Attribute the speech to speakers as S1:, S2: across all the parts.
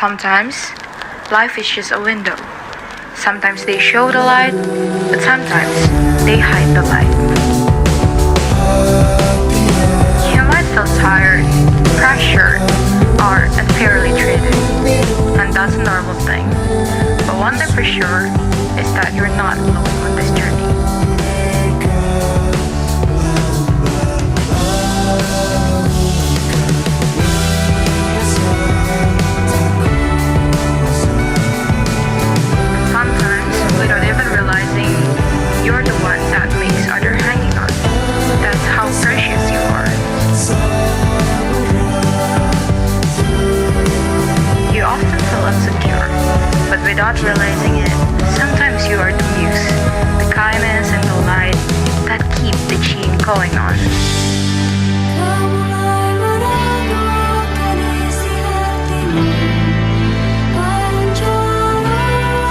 S1: Sometimes, life is just a window. Sometimes they show the light, but sometimes they hide the light. You might feel tired, pressured, or unfairly treated, and that's a normal thing. But one thing for sure is that you're not alone on this journey. Sometimes, without even realizing, you're the one that makes others hanging on. That's how precious you are. You often feel insecure, but without realizing it, sometimes you are the muse, the kindness and the light that keep the chain going on.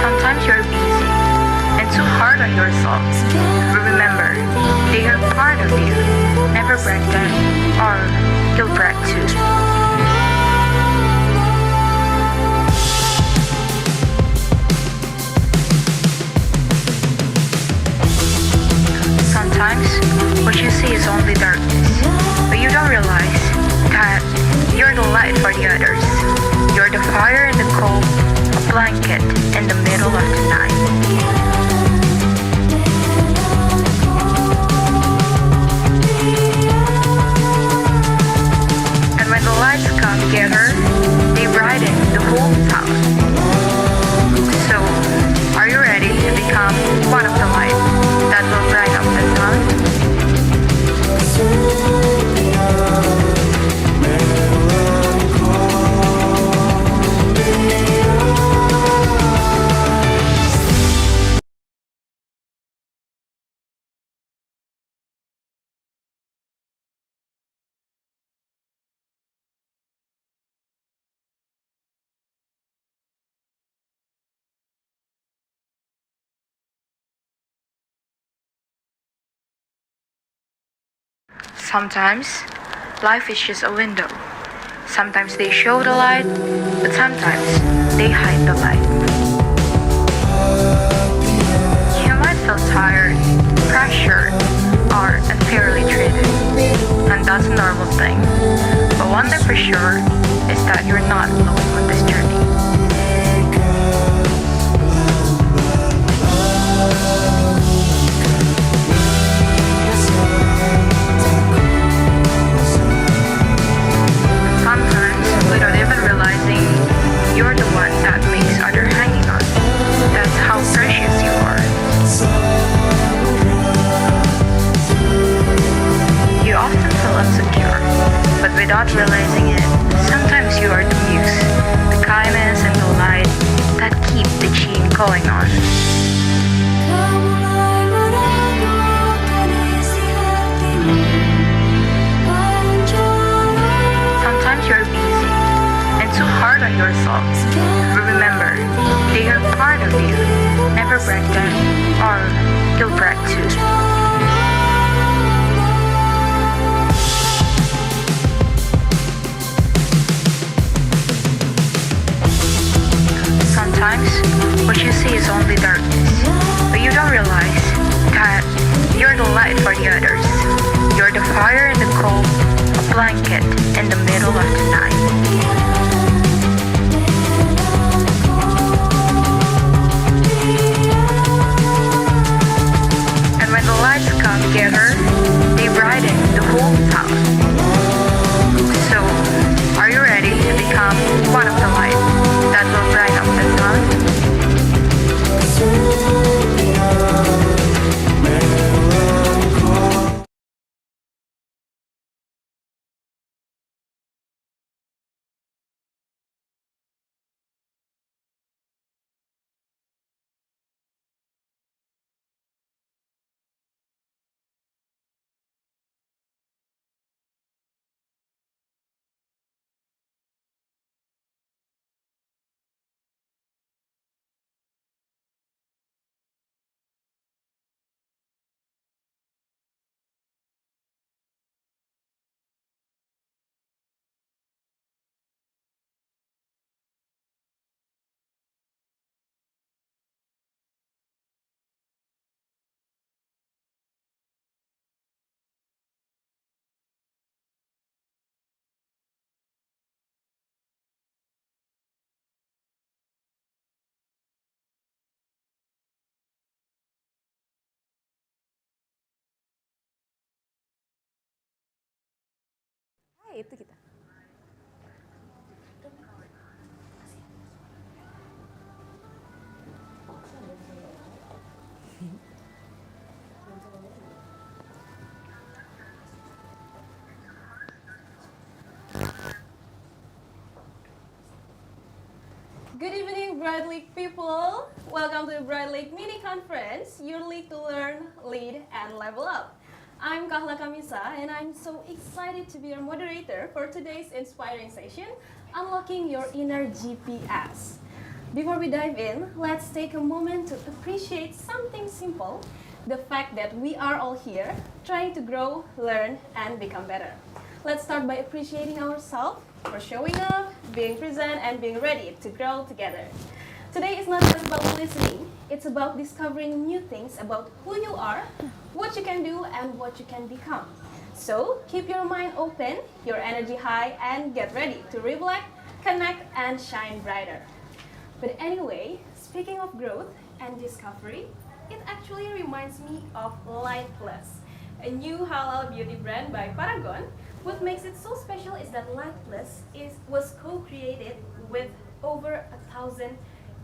S1: Sometimes you're busy and too hard on yourself. But remember, they are part of you. Never break them, or you'll break too. Sometimes, what you see is only darkness, but you don't realize that you're the light for the others. You're the fire in the cold, a blanket in the middle of the night. And when the lights come together, they brighten the whole town. So, are you ready to become one of the light that will brighten up the town? Sometimes, life is just a window. Sometimes they show the light, but sometimes they hide the light. You might feel tired, pressured, or unfairly treated, and that's a normal thing. But one thing for sure is that you're not alone on this journey. Without even realizing, you're the one that makes others hanging on. That's how precious you are. You often feel insecure, but without realizing it, sometimes you are the muse, the kindness and the light that keep the chain going on. Sometimes you're busy and too hard on yourself. But remember, they are part of you. Never break them, or you'll break too. Sometimes, what you see is only darkness, but you don't realize that you're the light for the others. You're the fire in the cold, a blanket in the middle of the night. And when the lights come together, they brighten the whole town. So, are you ready to become one of the light that will brighten up the town?
S2: itu kita.
S3: Good evening, Bright League people. Welcome to the Bright League mini conference, your league to learn, lead, and level up. I'm Kahla Kamisa, and I'm so excited to be your moderator for today's inspiring session, Unlocking Your Inner GPS. Before we dive in, let's take a moment to appreciate something simple, the fact that we are all here trying to grow, learn, and become better. Let's start by appreciating ourselves for showing up, being present, and being ready to grow together. Today is not just about listening, it's about discovering new things about who you are, what you can do, and what you can become. So keep your mind open, your energy high, and get ready to reflect, connect, and shine brighter. But anyway, speaking of growth and discovery, it actually reminds me of Light Plus, a new halal beauty brand by Paragon. What makes it so special is that Light Plus was co-created with over 1,000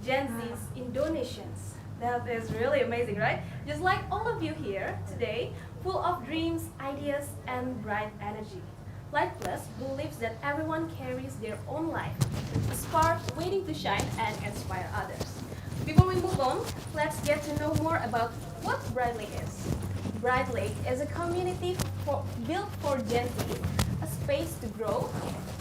S3: Gen Z's Indonesians. That is really amazing, right? Just like all of you here today, full of dreams, ideas, and bright energy. Light Plus believes that everyone carries their own light, a spark waiting to shine and inspire others. Before we move on, let's get to know more about what Bright League is. Bright League is a community built for Gen Z, a space to grow,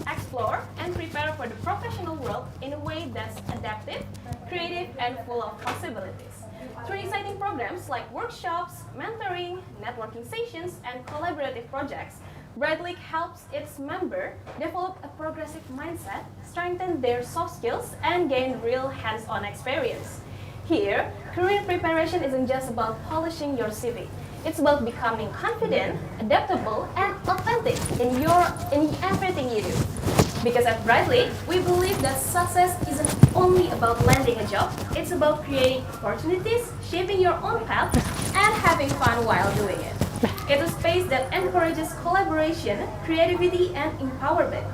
S3: explore, and prepare for the professional world in a way that's adaptive, creative, and full of possibilities. Through exciting programs like workshops, mentoring, networking sessions, and collaborative projects, Bright League helps its members develop a progressive mindset, strengthen their soft skills, and gain real hands-on experience. Here, career preparation isn't just about polishing your CV. It's about becoming confident, adaptable, and authentic in everything you do. Because at Bright League, we believe that success isn't only about landing a job, it's about creating opportunities, shaping your own path, and having fun while doing it. It's a space that encourages collaboration, creativity, and empowerment.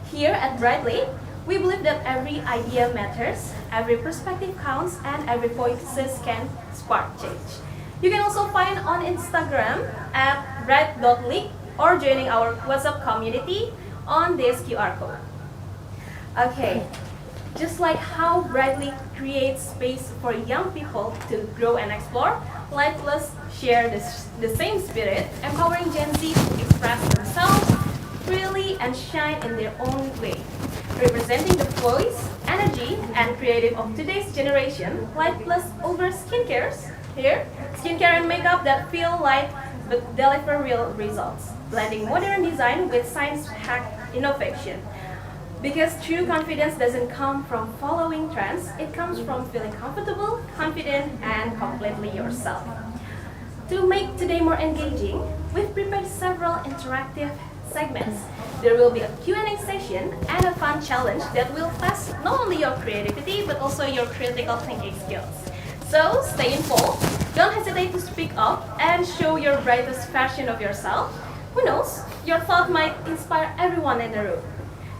S3: Here at Bright League, we believe that every idea matters, every perspective counts, and every voice can spark change. You can also find on Instagram at bright.league or joining our WhatsApp community on this QR code. Okay, just like how Bright League creates space for young people to grow and explore, Light Plus share the same spirit, empowering Gen Z to express themselves freely and shine in their own way. Representing the voice, energy, and creative of today's generation, Light Plus offers skincare and makeup that feel light but deliver real results, blending modern design with science-backed innovation. Because true confidence doesn't come from following trends, it comes from feeling comfortable, confident, and completely yourself. To make today more engaging, we've prepared several interactive segments. There will be a Q&A session and a fun challenge that will test not only your creativity but also your critical thinking skills. So stay involved, don't hesitate to speak up and show your brightest version of yourself. Who knows, your thought might inspire everyone in the room.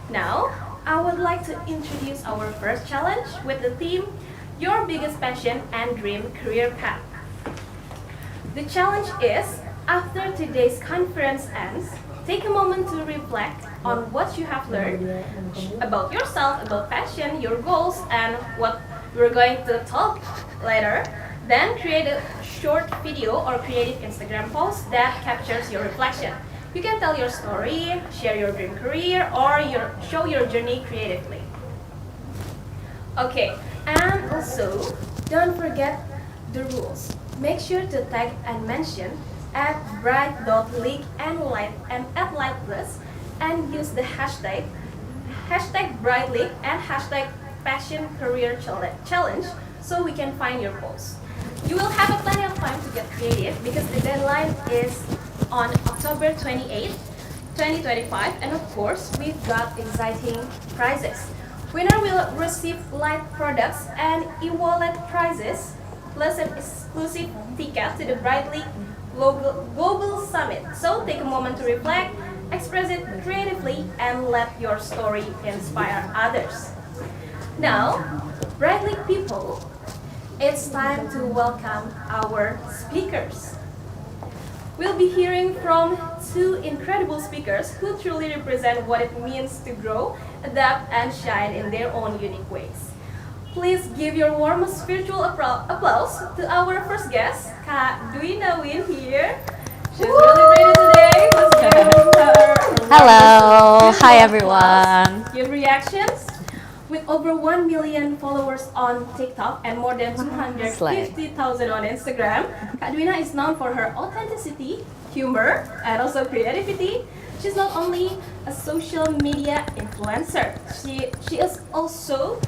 S3: Now, I would like to introduce our first challenge with the theme, Your Biggest Passion and Dream Career Path. The challenge is, after today's conference ends, take a moment to reflect on what you have learned about yourself, about passion, your goals, and what we're going to talk later. Then create a short video or creative Instagram post that captures your reflection. You can tell your story, share your dream career, or show your journey creatively. Okay, and also, don't forget the rules. Make sure to tag and mention at bright.league and at Light Plus and use the hashtag brightleague and hashtag passion career challenge so we can find your posts. You will have plenty of time to get creative because the deadline is on October 28, 2025, and of course, we've got exciting prizes. Winner will receive light products and e-wallet prizes, plus an exclusive ticket to the Bright League Global Summit. So take a moment to reflect, express it creatively, and let your story inspire others. Now, Bright League people, it's time to welcome our speakers. We'll be hearing from two incredible speakers who truly represent what it means to grow, adapt, and shine in their own unique ways. Please give your warmest virtual applause to our first guest, Kak Dwynna Win here. She's really ready today. Let's give her
S2: Hello, hi everyone.
S3: Give reactions. With over 1 million followers on TikTok and more than 250,000 on Instagram, Kak Dwynna is known for her authenticity, humor, and also creativity. She's not only a social media influencer, she is also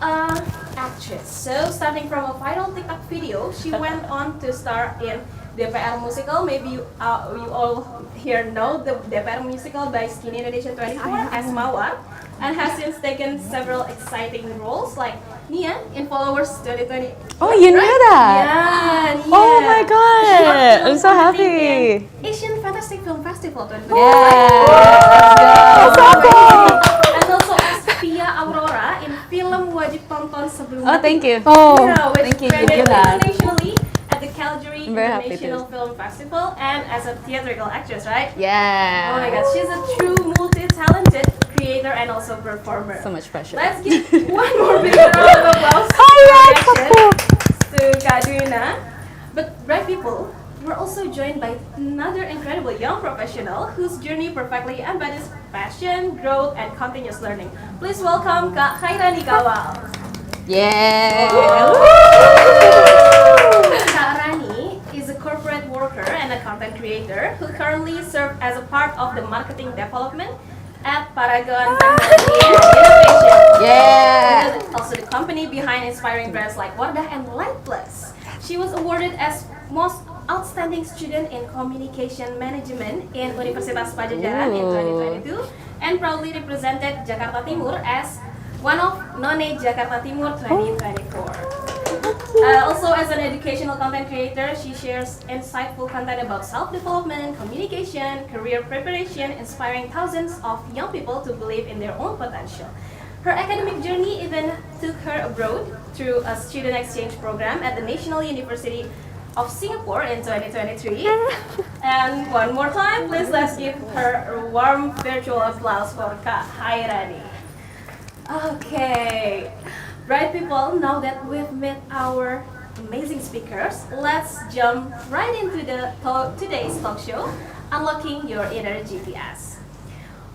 S3: an actress. So starting from a viral TikTok video, she went on to star in DPR musical. Maybe you all here know the DPR musical by Skinny Indonesia 24 as Mawar, and has since taken several exciting roles like Nia in Followers 2020.
S2: Oh, you knew that?
S3: Yeah.
S2: Oh my god, I'm so happy.
S3: Asian Fantastic Film Festival 2020.
S2: Yeah.
S3: So cool. And also as Pia Aurora in film wajib tonton sebelum
S2: Oh,
S3: mati.
S2: thank you.
S3: Which
S2: thank you.
S3: premiered
S2: You knew that.
S3: internationally at the Calgary
S2: I'm very happy
S3: International Film Festival, and as a theatrical actress, right?
S2: Yeah.
S3: Oh my god, she's a true multi-talented creator and also performer.
S2: So much pressure.
S3: Let's give one more big round of applause to Kak Dwynna. But bright people, we're also joined by another incredible young professional whose journey perfectly embodies passion, growth, and continuous learning. Please welcome Kak Khairani Kawal.
S2: Yeah.
S3: Kak Rani is a corporate worker and a content creator who currently serves as a part of the marketing development at Paragon Technology and Innovation.
S2: Yeah.
S3: This is also the company behind inspiring brands like Wardah and Light Plus. She was awarded as most outstanding student in communication management in Universitas Pajajaran in 2022 and proudly represented Jakarta Timur as one of None Jakarta Timur 2024. Also, as an educational content creator, she shares insightful content about self-development, communication, career preparation, inspiring thousands of young people to believe in their own potential. Her academic journey even took her abroad through a student exchange program at the National University of Singapore in 2023. And one more time, please let's give her a warm virtual applause for Kak Khairani. Okay. Right people, now that we've met our amazing speakers, let's jump right into today's talk show, Unlocking Your Inner GPS.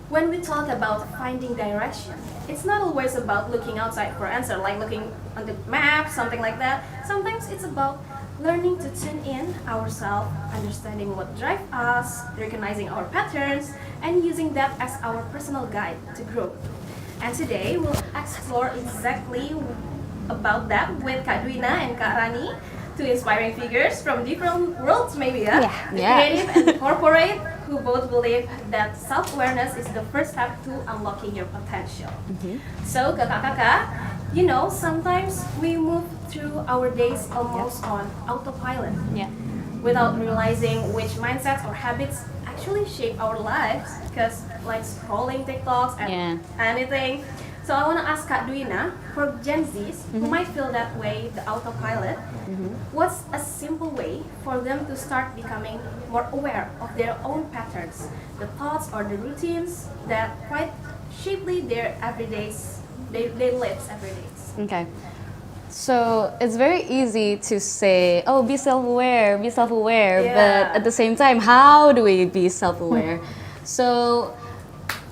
S3: When we talk about finding direction, it's not always about looking outside for answer, like looking on the map, something like that. Sometimes it's about learning to tune in ourselves, understanding what drives us, recognizing our patterns, and using that as our personal guide to growth. And today we'll explore exactly about that with Kak Dwynna and Kak Rani, two inspiring figures from different worlds maybe,
S2: Yeah.
S3: Creative and corporate, who both believe that self-awareness is the first step to unlocking your potential. So kakak-kakak, you know, sometimes we move through our days almost on autopilot.
S2: Yeah.
S3: Without realizing which mindsets or habits actually shape our lives, because like scrolling TikToks and anything. So I want to ask Kak Dwynna, for Gen Zs who might feel that way, the autopilot, what's a simple way for them to start becoming more aware of their own patterns, the thoughts or the routines that quite shape their their lives every day?
S2: Okay. So it's very easy to say, oh, be self-aware,
S3: Yeah.
S2: but at the same time, how do we be self-aware? So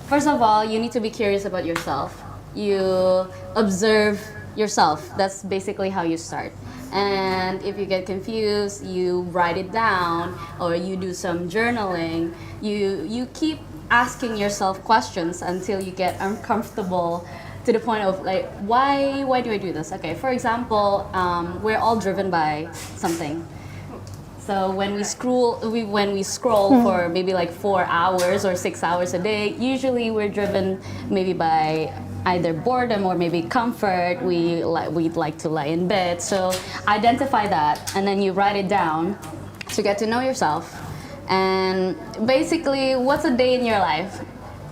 S2: first of all, you need to be curious about yourself. You observe yourself. That's basically how you start. And if you get confused, you write it down or you do some journaling. You keep asking yourself questions until you get uncomfortable to the point of like, why do I do this? Okay, for example, we're all driven by something. So when we scroll for maybe like 4 hours or 6 hours a day, usually we're driven maybe by either boredom or maybe comfort. We'd like to lie in bed. So identify that, and then you write it down to get to know yourself. And basically, what's a day in your life?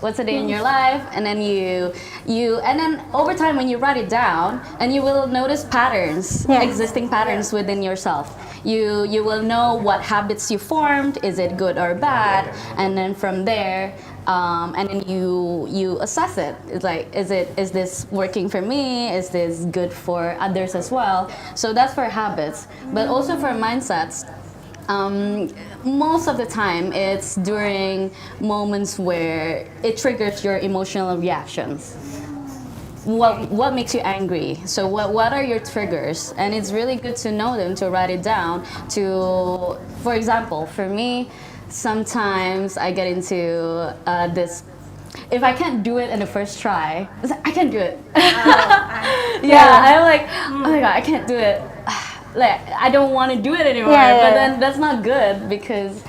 S2: What's a day in your life? And then and then over time when you write it down, and you will notice patterns,
S4: Yeah.
S2: existing patterns within yourself. You will know what habits you formed. Is it good or bad? And then from there, and then you assess it. It's like, is this working for me? Is this good for others as well? So that's for habits, but also for mindsets. Most of the time, it's during moments where it triggers your emotional reactions. What makes you angry? So what are your triggers? And it's really good to know them, to write it down. For example, for me, sometimes I get into this. If I can't do it in the first try, it's like, I can't do it. I'm like, oh my god, I can't do it. Like, I don't want to do it anymore. But then that's not good because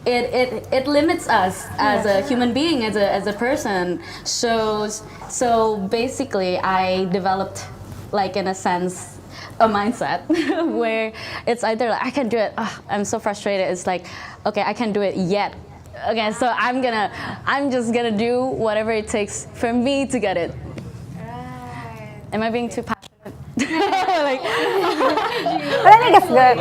S2: it limits us as a human being, as a person. So basically, I developed, like, in a sense, a mindset where it's either like, I can do it. I'm so frustrated. It's like, okay, I can't do it yet. Okay, so I'm just gonna do whatever it takes for me to get it.
S3: Right.
S2: Am I being too passionate?
S4: But I think it's good.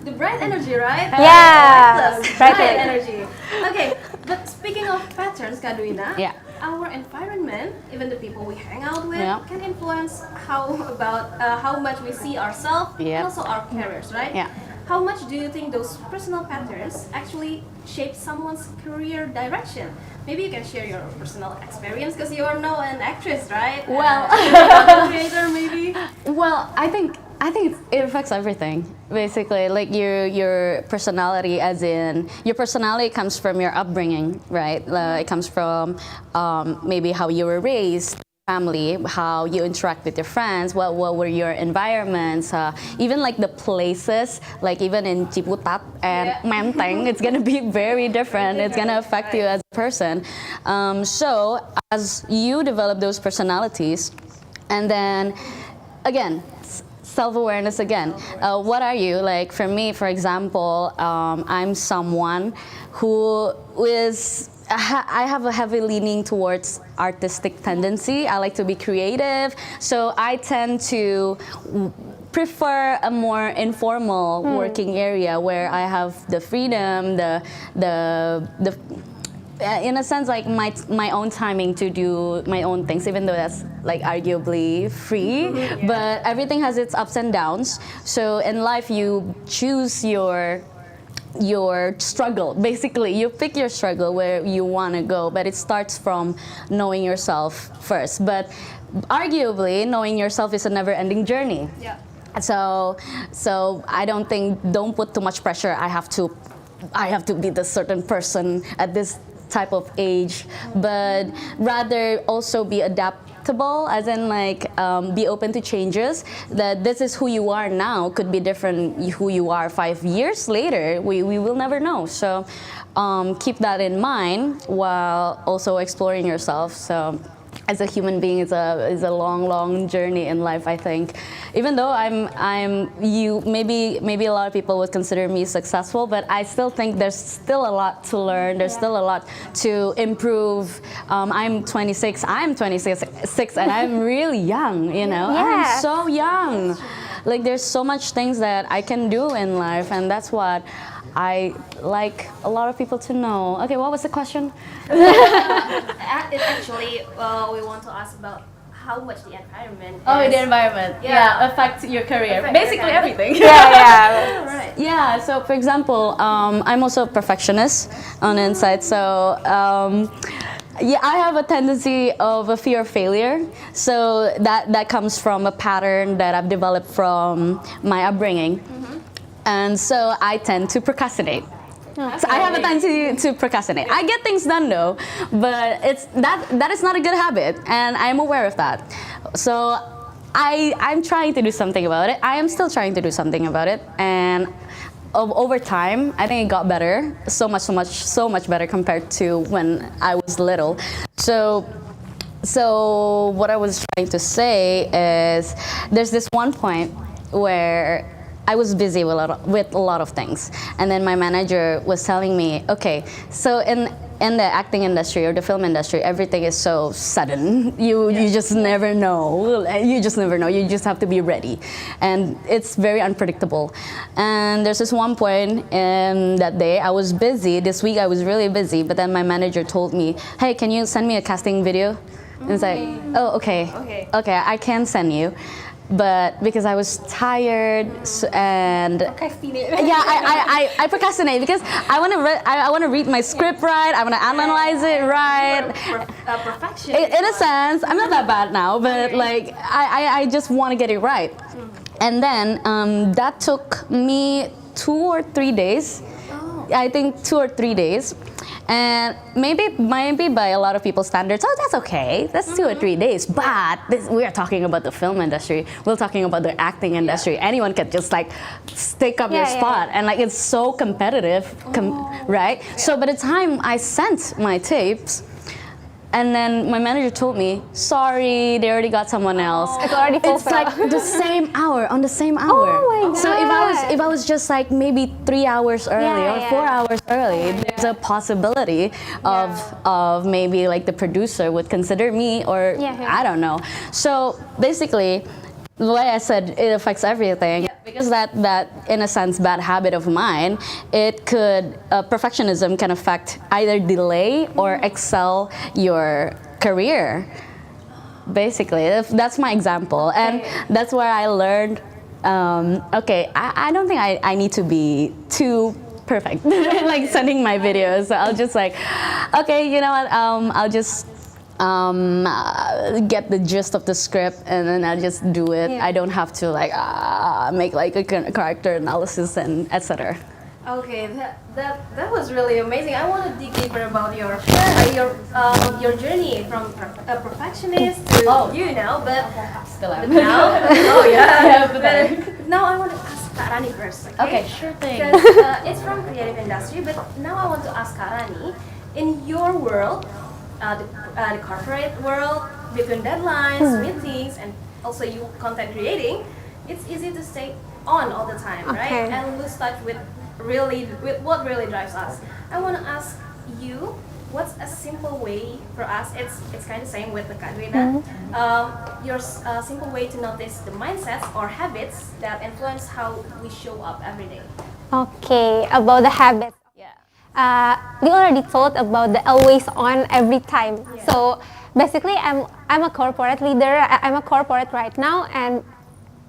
S3: The bright energy, right?
S4: Yeah,
S3: Bright
S4: bright
S3: energy. Okay, but speaking of patterns, Kak Dwynna,
S2: Yeah.
S3: our environment, even the people we hang out with,
S2: Yeah.
S3: can influence how much we see ourselves
S2: Yeah.
S3: and also our careers, right?
S2: Yeah.
S3: How much do you think those personal patterns actually shape someone's career direction? Maybe you can share your personal experience because you are now an actress, right?
S2: Well,
S3: content creator, maybe.
S2: Well, I think it affects everything. Basically, like your personality, as in your personality comes from your upbringing, right? It comes from maybe how you were raised, family, how you interact with your friends, what were your environments, even like the places, like even in Ciputat and Menteng, it's gonna be very different. It's gonna affect you as a person. So as you develop those personalities, and then again, self-awareness again. What are you? Like for me, for example, I'm someone who is, I have a heavy leaning towards artistic tendency. I like to be creative, so I tend to prefer a more informal working area where I have the freedom, the in a sense, like my own timing to do my own things, even though that's like arguably free. But everything has its ups and downs. So in life, you choose your struggle. Basically, you pick your struggle where you want to go, but it starts from knowing yourself first. But arguably, knowing yourself is a never-ending journey.
S3: Yeah.
S2: So don't put too much pressure. I have to be this certain person at this type of age, but rather also be adaptable, as in like be open to changes. That this is who you are now could be different who you are 5 years later. We will never know. So keep that in mind while also exploring yourself. So as a human being, is a long journey in life, I think. Even though maybe a lot of people would consider me successful, but I still think there's still a lot to learn. There's still a lot to improve. I'm 26, and I'm really young, you know.
S4: Yes.
S2: I'm so young. Like there's so much things that I can do in life, and that's what I like a lot of people to know. Okay, what was the question?
S3: It actually, we want to ask about how much the environment.
S2: The environment.
S3: Yeah.
S2: Affects your career.
S3: Affect
S2: Basically
S3: your
S2: everything.
S4: Yeah.
S3: Right.
S2: Yeah, so for example, I'm also a perfectionist on the inside, so I have a tendency of a fear of failure. So that comes from a pattern that I've developed from my upbringing. And so I tend to procrastinate. So I have a tendency to procrastinate. I get things done though, but that is not a good habit, and I'm aware of that. So I'm trying to do something about it. I am still trying to do something about it, and over time, I think it got better. So much better compared to when I was little. So what I was trying to say is, there's this one point where I was busy with a lot of things, and then my manager was telling me, okay, so in the acting industry or the film industry, everything is so sudden. You just never know. You just never know. You just have to be ready, and it's very unpredictable. And there's this one point in that day I was busy. This week I was really busy, but then my manager told me, "Hey, can you send me a casting video?" And it's like, "Oh, okay, I can send you." But because I was tired and I procrastinate because I want to read my script right. I want to analyze it right.
S3: Perfection.
S2: In a sense, I'm not that bad now, but like I just want to get it right. And then that took me 2 or 3 days. I think 2 or 3 days. And maybe by a lot of people's standards, oh, that's okay. That's 2 or 3 days. But we are talking about the film industry. We're talking about the acting industry. Anyone can just like take up your spot, and like it's so competitive, right? So by the time I sent my tapes, and then my manager told me, sorry, they already got someone else.
S4: It's already
S2: It's
S4: fulfilled.
S2: like the same hour, on the same hour.
S4: Oh my
S2: So if I was just like maybe 3 hours early or 4 hours early, there's a possibility of maybe like the producer would consider me, or I don't know. So basically, the way I said it affects everything, because that in a sense bad habit of mine, it could perfectionism can affect either delay or excel your career. Basically, that's my example, and that's where I learned. Okay, I don't think I need to be too perfect, like sending my videos. So I'll just like, okay, you know what? I'll just get the gist of the script, and then I just do it. I don't have to like make like a character analysis and etc.
S3: Okay, that was really amazing. I want to dig deeper about your journey from a perfectionist to you now, but
S2: Still am.
S3: now, but now I want to ask Kak Rani first.
S2: Okay, sure thing.
S3: Because it's from creative industry, but now I want to ask Kak Rani, in your world, the corporate world, between deadlines, meetings, and also you content creating, it's easy to stay on all the time, right? And lose touch with what really drives us. I want to ask you, what's a simple way for us? It's kind of same with the Kak Dwynna. Your simple way to notice the mindsets or habits that influence how we show up every day.
S4: Okay, about the habits. We already talked about the always on every time. So basically, I'm a corporate leader. I'm a corporate right now, and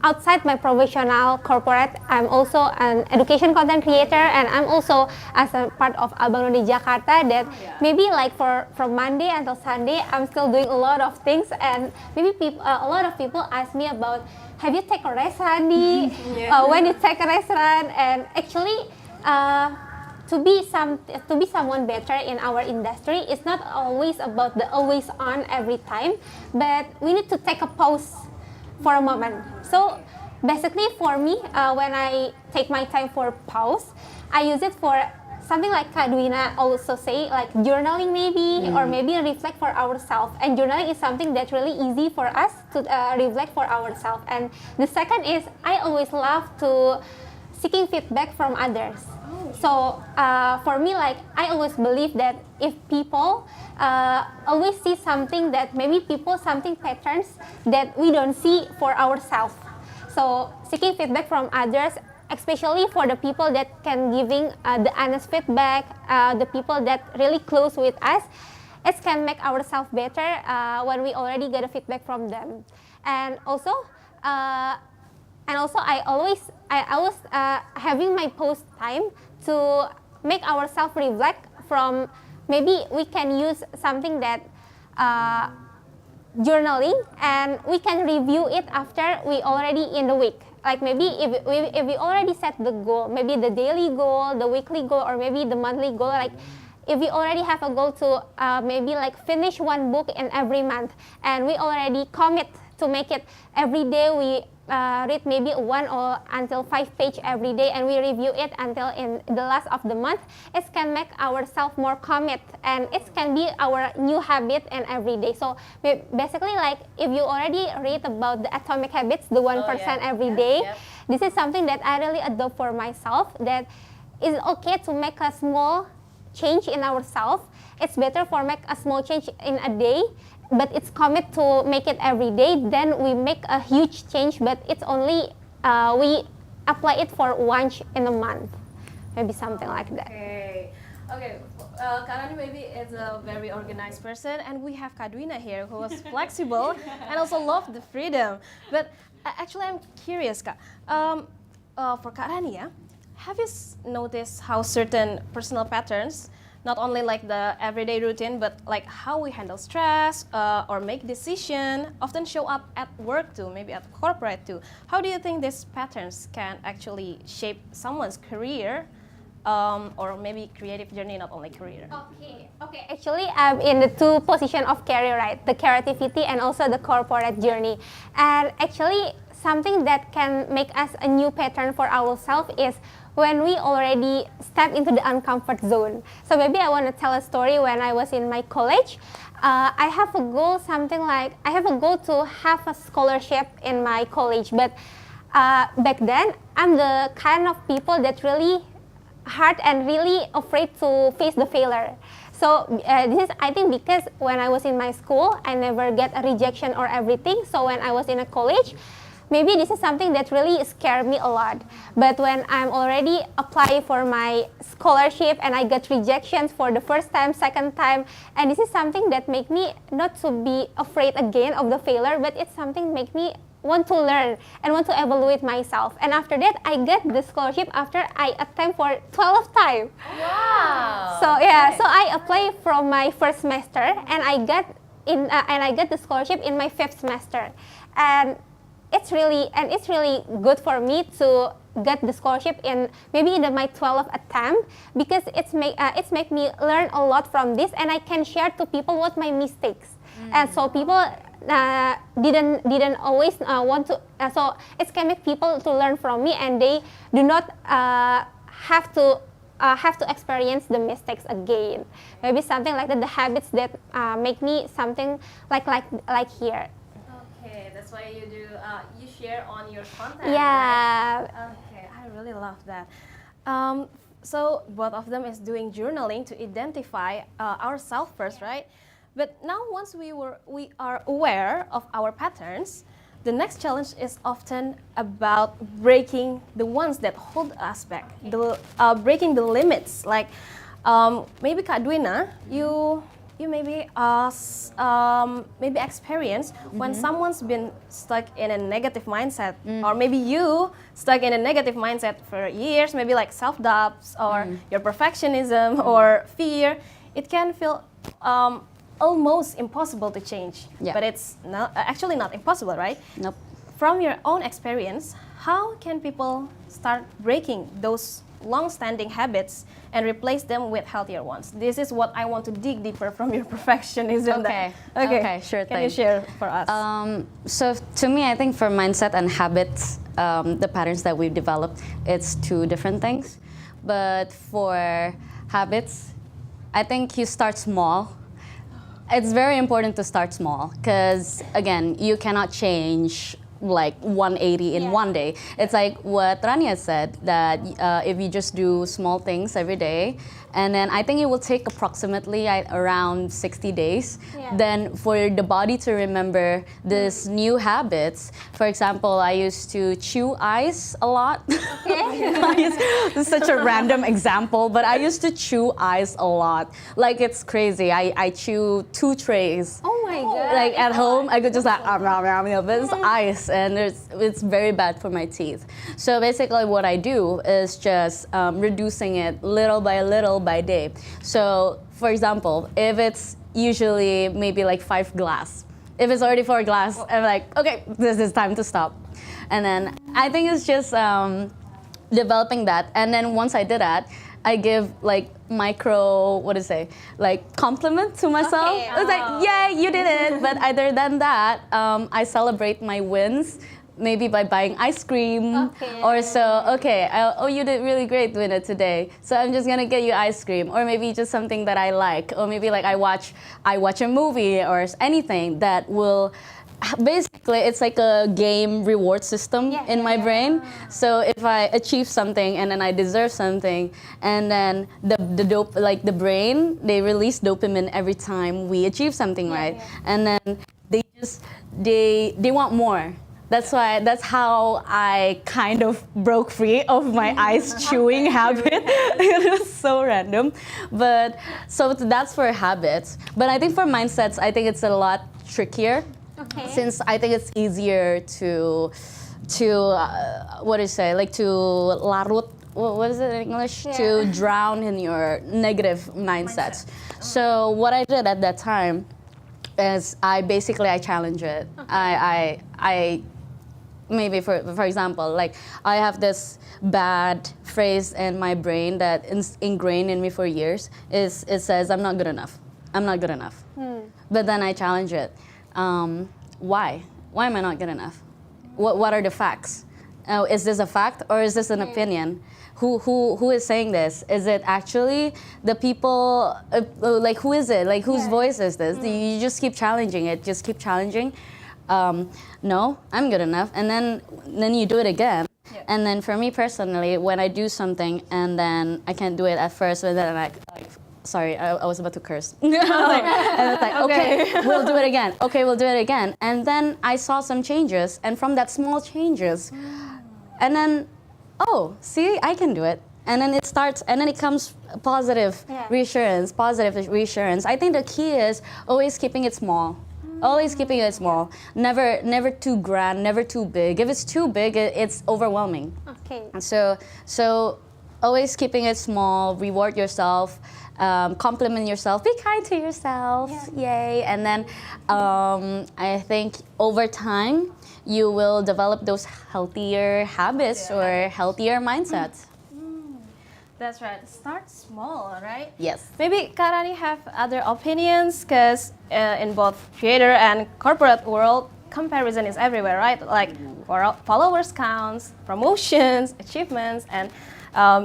S4: outside my professional corporate, I'm also an education content creator, and I'm also as a part of Abang None Jakarta. That maybe like from Monday until Sunday, I'm still doing a lot of things, and maybe a lot of people ask me about, have you take a rest, Rani? When you take a rest, run? And actually. To be someone better in our industry, it's not always about the always on every time, but we need to take a pause for a moment. So basically for me, when I take my time for pause, I use it for something like Kak Dwynna also say, like journaling maybe, or maybe reflect for ourselves. And journaling is something that's really easy for us to reflect for ourselves. And the second is, I always love to seeking feedback from others. So for me, like I always believe that if people always see something that maybe something patterns that we don't see for ourselves. So seeking feedback from others, especially for the people that can giving the honest feedback, the people that really close with us, it can make ourselves better when we already get a feedback from them. And also I always having my post time to make ourselves reflect from, maybe we can use something that journaling, and we can review it after we already in the week. Like maybe if we already set the goal, maybe the daily goal, the weekly goal, or maybe the monthly goal, like if we already have a goal to maybe like finish one book in every month, and we already commit to make it every day we read maybe 1 or until 5 page every day, and we review it until in the last of the month. It can make ourselves more commit, and it can be our new habit and every day. So basically, like if you already read about the atomic habits, the 1% every day, this is something that I really adopt for myself, that it's okay to make a small change in ourselves. It's better for make a small change in a day, but it's commit to make it every day. Then we make a huge change, but it's only we apply it for once in a month, maybe something like that.
S3: Okay. Karani maybe is a very organized person, and we have Kak Dwynna here who was flexible and also love the freedom. But actually, I'm curious, Kak. For Karani, yeah, have you noticed how certain personal patterns, not only like the everyday routine, but like how we handle stress or make decision, often show up at work too, maybe at corporate too? How do you think these patterns can actually shape someone's career or maybe creative journey, not only career?
S4: Okay. Actually, I'm in the two position of career, right? The creativity and also the corporate journey. And actually, something that can make us a new pattern for ourselves is when we already step into the uncomfort zone. So maybe I want to tell a story. When I was in my college, I have a goal, something like I have a goal to have a scholarship in my college. But back then, I'm the kind of people that really hard and really afraid to face the failure. So this is, I think, because when I was in my school, I never get a rejection or everything. So when I was in a college, maybe this is something that really scared me a lot. But when I'm already applying for my scholarship and I get rejections for the first time, second time, and this is something that make me not to be afraid again of the failure, but it's something make me want to learn and want to evaluate myself. And after that, I get the scholarship after I attempt for 12 times.
S3: Wow!
S4: So yeah, so I apply from my first semester, and I get the scholarship in my 5th semester, and it's really good for me to get the scholarship in maybe in my 12th attempt, because it's make me learn a lot from this, and I can share to people what my mistakes. And so people didn't always want to. So it can make people to learn from me, and they do not have to experience the mistakes again. Maybe something like that. The habits that make me something like here.
S3: Okay, that's why you do. You share on your content.
S4: Yeah.
S3: Right? Okay, I really love that. So both of them is doing journaling to identify ourselves first, right? But now once we are aware of our patterns, the next challenge is often about breaking the ones that hold us back, breaking the limits. Like maybe Kak Dwynna, you maybe maybe experience when someone's been stuck in a negative mindset, or maybe you stuck in a negative mindset for years, maybe like self-doubts or your perfectionism or fear. It can feel almost impossible to change, but it's actually not impossible, right?
S2: Nope.
S3: From your own experience, how can people start breaking those long-standing habits and replace them with healthier ones? This is what I want to dig deeper from your perfectionism.
S2: Okay, sure thing.
S3: Can you share for us?
S2: So to me, I think for mindset and habits, the patterns that we've developed, it's two different things. But for habits, I think you start small. It's very important to start small, because again, you cannot change like 180 in one day. It's like what Rania said, that if you just do small things every day, and then I think it will take approximately around 60 days, then for the body to remember this new habits. For example, I used to chew ice a lot. This is such a random example, but I used to chew ice a lot. Like, it's crazy. I chew 2 trays.
S4: Oh my god!
S2: Like at home, I could just like, but it's ice, and it's very bad for my teeth. So basically what I do is just reducing it little by day. So for example, if it's usually maybe like 5 glass, if it's already 4 glass, I'm like, okay, this is time to stop. And then I think it's just developing that. And then once I did that, I give like micro, what to say, like compliment to myself.
S4: Okay.
S2: It's like, yeah, you did it. But other than that, I celebrate my wins. Maybe by buying ice cream,
S4: Okay.
S2: or so. Okay, oh, you did really great, Dwynna, today. So I'm just gonna get you ice cream, or maybe just something that I like, or maybe like I watch a movie or anything that will. Basically, it's like a game reward system in my brain. So if I achieve something and then I deserve something, and then the brain, they release dopamine every time we achieve something, right? And then they want more. That's how I kind of broke free of my ice chewing habit. It was so random. But so that's for habits. But I think for mindsets, I think it's a lot trickier.
S4: Okay.
S2: Since I think it's easier to what do you say, like to larut, what is it in English? To drown in your negative mindsets. So what I did at that time is I challenge it. I maybe for example, like I have this bad phrase in my brain that ingrained in me for years. It says I'm not good enough. I'm not good enough. But then I challenge it. Why? Why am I not good enough? What are the facts? Is this a fact or is this an opinion? Who is saying this? Is it actually the people? Like who is it? Like whose voice is this? You just keep challenging it. Just keep challenging. No, I'm good enough. And then you do it again. And then for me personally, when I do something and then I can't do it at first, and then sorry, I was about to curse. And it's like, okay, we'll do it again. Okay, we'll do it again. And then I saw some changes, and from that small changes, and then, oh, see, I can do it. And then it comes positive reassurance. I think the key is always keeping it small. Always keeping it small. Never too grand, never too big. If it's too big, it's overwhelming.
S4: Okay.
S2: So always keeping it small, reward yourself, compliment yourself, be kind to yourself, yay. And then I think over time, you will develop those healthier habits or healthier mindsets.
S3: That's right. Start small, right?
S2: Yes.
S3: Maybe Karani have other opinions because in both creator and corporate world, comparison is everywhere, right? Like followers counts, promotions, achievements, and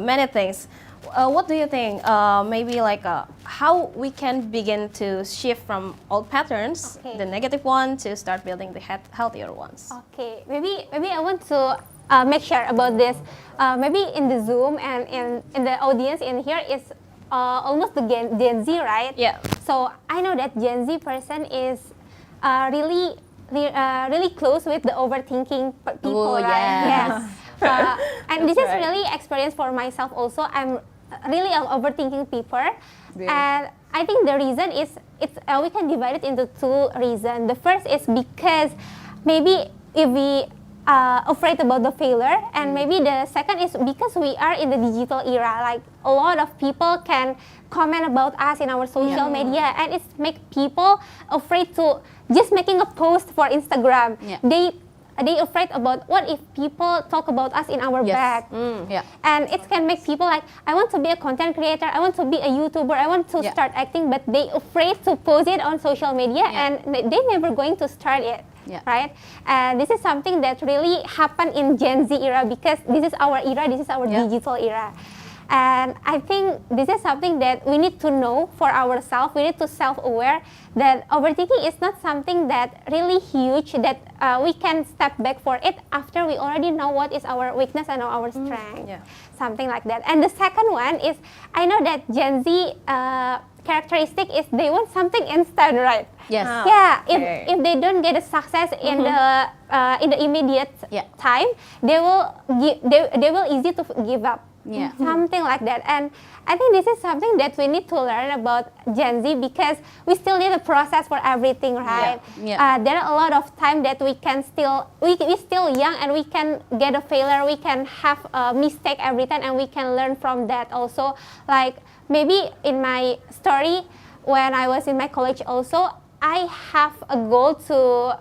S3: many things. What do you think? Maybe like how we can begin to shift from old patterns, the negative one, to start building the healthier ones.
S4: Okay, maybe I want to make sure about this. Maybe in the Zoom and in the audience in here is almost the Gen Z, right?
S3: Yeah.
S4: So I know that Gen Z person is really close with the overthinking people,
S2: Ooh,
S4: right?
S2: yes.
S4: Yes. And this
S3: That's
S4: is
S3: right.
S4: really experience for myself also. I'm really an overthinking people.
S2: Really?
S4: And I think the reason is we can divide it into two reasons. The first is because maybe if we afraid about the failure, and maybe the second is because we are in the digital era. Like a lot of people can comment about us in our social media, and it's make people afraid to just making a post for Instagram. They afraid about what if people talk about us in our back. And it can make people like, I want to be a content creator, I want to be a YouTuber, I want to start acting, but they afraid to post it on social media, and they never going to start it. Right? And this is something that really happened in Gen Z era, because this is our era, this is our digital era. And I think this is something that we need to know for ourselves. We need to self-aware that overthinking is not something that really huge, that we can step back for it after we already know what is our weakness and our strength. Something like that. And the second one is, I know that Gen Z characteristic is they want something instant, right?
S2: Yes.
S4: If they don't get a success in the immediate time, they will easy to give up. Something like that. And I think this is something that we need to learn about Gen Z, because we still need a process for everything, right? There are a lot of time that we still young, and we can get a failure, we can have a mistake every time, and we can learn from that also. Like maybe in my story, when I was in my college also, I have a goal to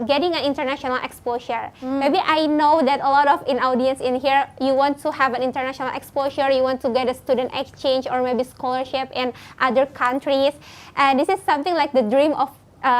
S4: getting an international exposure. Maybe I know that a lot of in audience in here, you want to have an international exposure, you want to get a student exchange or maybe scholarship in other countries. And this is something like the dream of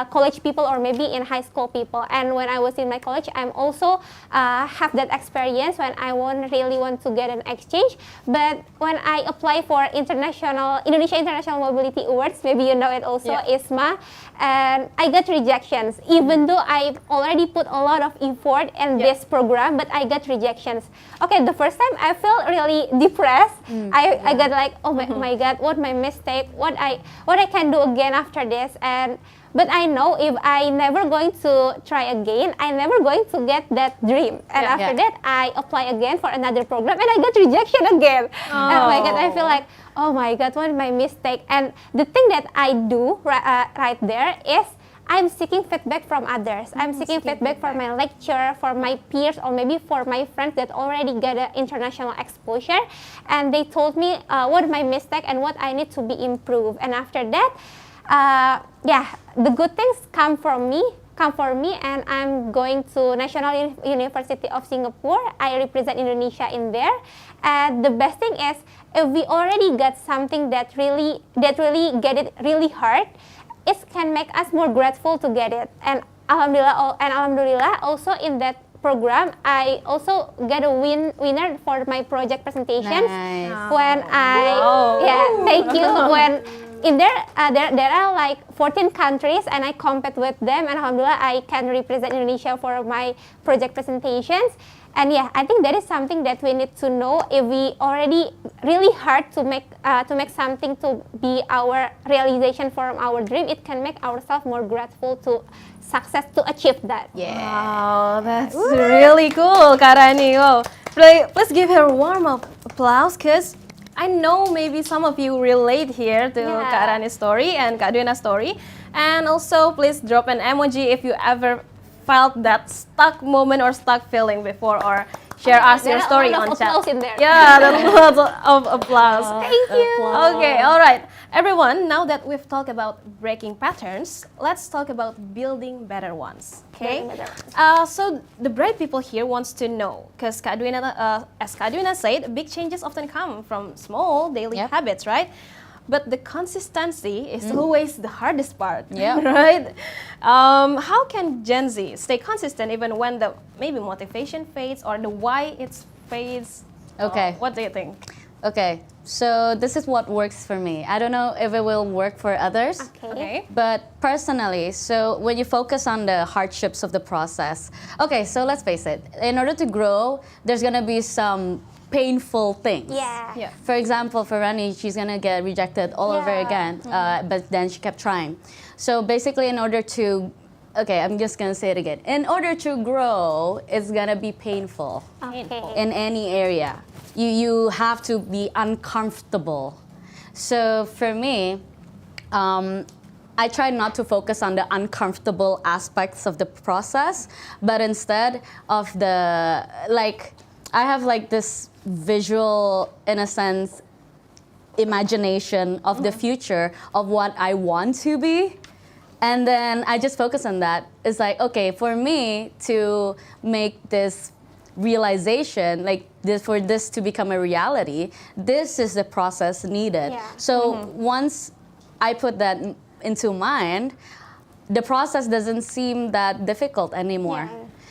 S4: college people or maybe in high school people. And when I was in my college, I'm also have that experience when I really want to get an exchange. But when I apply for Indonesia International Mobility Awards, maybe you know it also, ISMA, and I got rejections. Even though I've already put a lot of effort in this program, but I got rejections. Okay, the first time I felt really depressed. I got like, oh my God, what my mistake? What I can do again after this? But I know if I never going to try again, I never going to get that dream. And after that, I apply again for another program and I got rejection again. Oh my God, I feel like, oh my God, what my mistake? And the thing that I do right there is I'm seeking feedback from others. I'm seeking feedback from my lecturer, for my peers, or maybe for my friends that already got an international exposure. And they told me what my mistake and what I need to be improved. And after that, the good things come for me, and I'm going to National University of Singapore. I represent Indonesia in there. And the best thing is, if we already got something that really get it really hard, it can make us more grateful to get it. And Alhamdulillah, also in that program, I also get a winner for my project presentations.
S2: Nice.
S4: When thank you. When in there, there are like 14 countries, and I compete with them, and Alhamdulillah, I can represent Indonesia for my project presentations. And I think that is something that we need to know. If we already really hard to make something to be our realization from our dream, it can make ourselves more grateful to success to achieve that.
S3: Wow, that's really cool, Karani. Oh, please give her a warm applause, because I know maybe some of you relate here to Karani's story and Kak Dwynna's story. And also, please drop an emoji if you ever felt that stuck moment or stuck feeling before, or share us your story on chat.
S4: In there.
S3: Yeah, there's lots of applause.
S4: Thank you.
S3: Okay, all right. Everyone, now that we've talked about breaking patterns, let's talk about building better ones. Okay? So the bright people here wants to know, because as Kak Dwynna said, big changes often come from small daily habits, right? But the consistency is always the hardest part, right? How can Gen Z stay consistent even when the maybe motivation fades or the why it fades?
S2: Okay.
S3: What do you think?
S2: Okay, so this is what works for me. I don't know if it will work for others.
S3: Okay.
S2: But personally, so when you focus on the hardships of the process, okay, so let's face it, in order to grow, there's gonna be some painful things.
S4: Yeah.
S2: For example, for Rani, she's gonna get rejected all over again, but then she kept trying. So basically, in order to, okay, I'm just gonna say it again. In order to grow, it's gonna be painful in any area. You have to be uncomfortable. So for me, I try not to focus on the uncomfortable aspects of the process, but instead of the, like, I have like this visual, in a sense, imagination of the future of what I want to be. And then I just focus on that. It's like, okay, for me to make this realization, like this, for this to become a reality, this is the process needed. So once I put that into mind, the process doesn't seem that difficult anymore.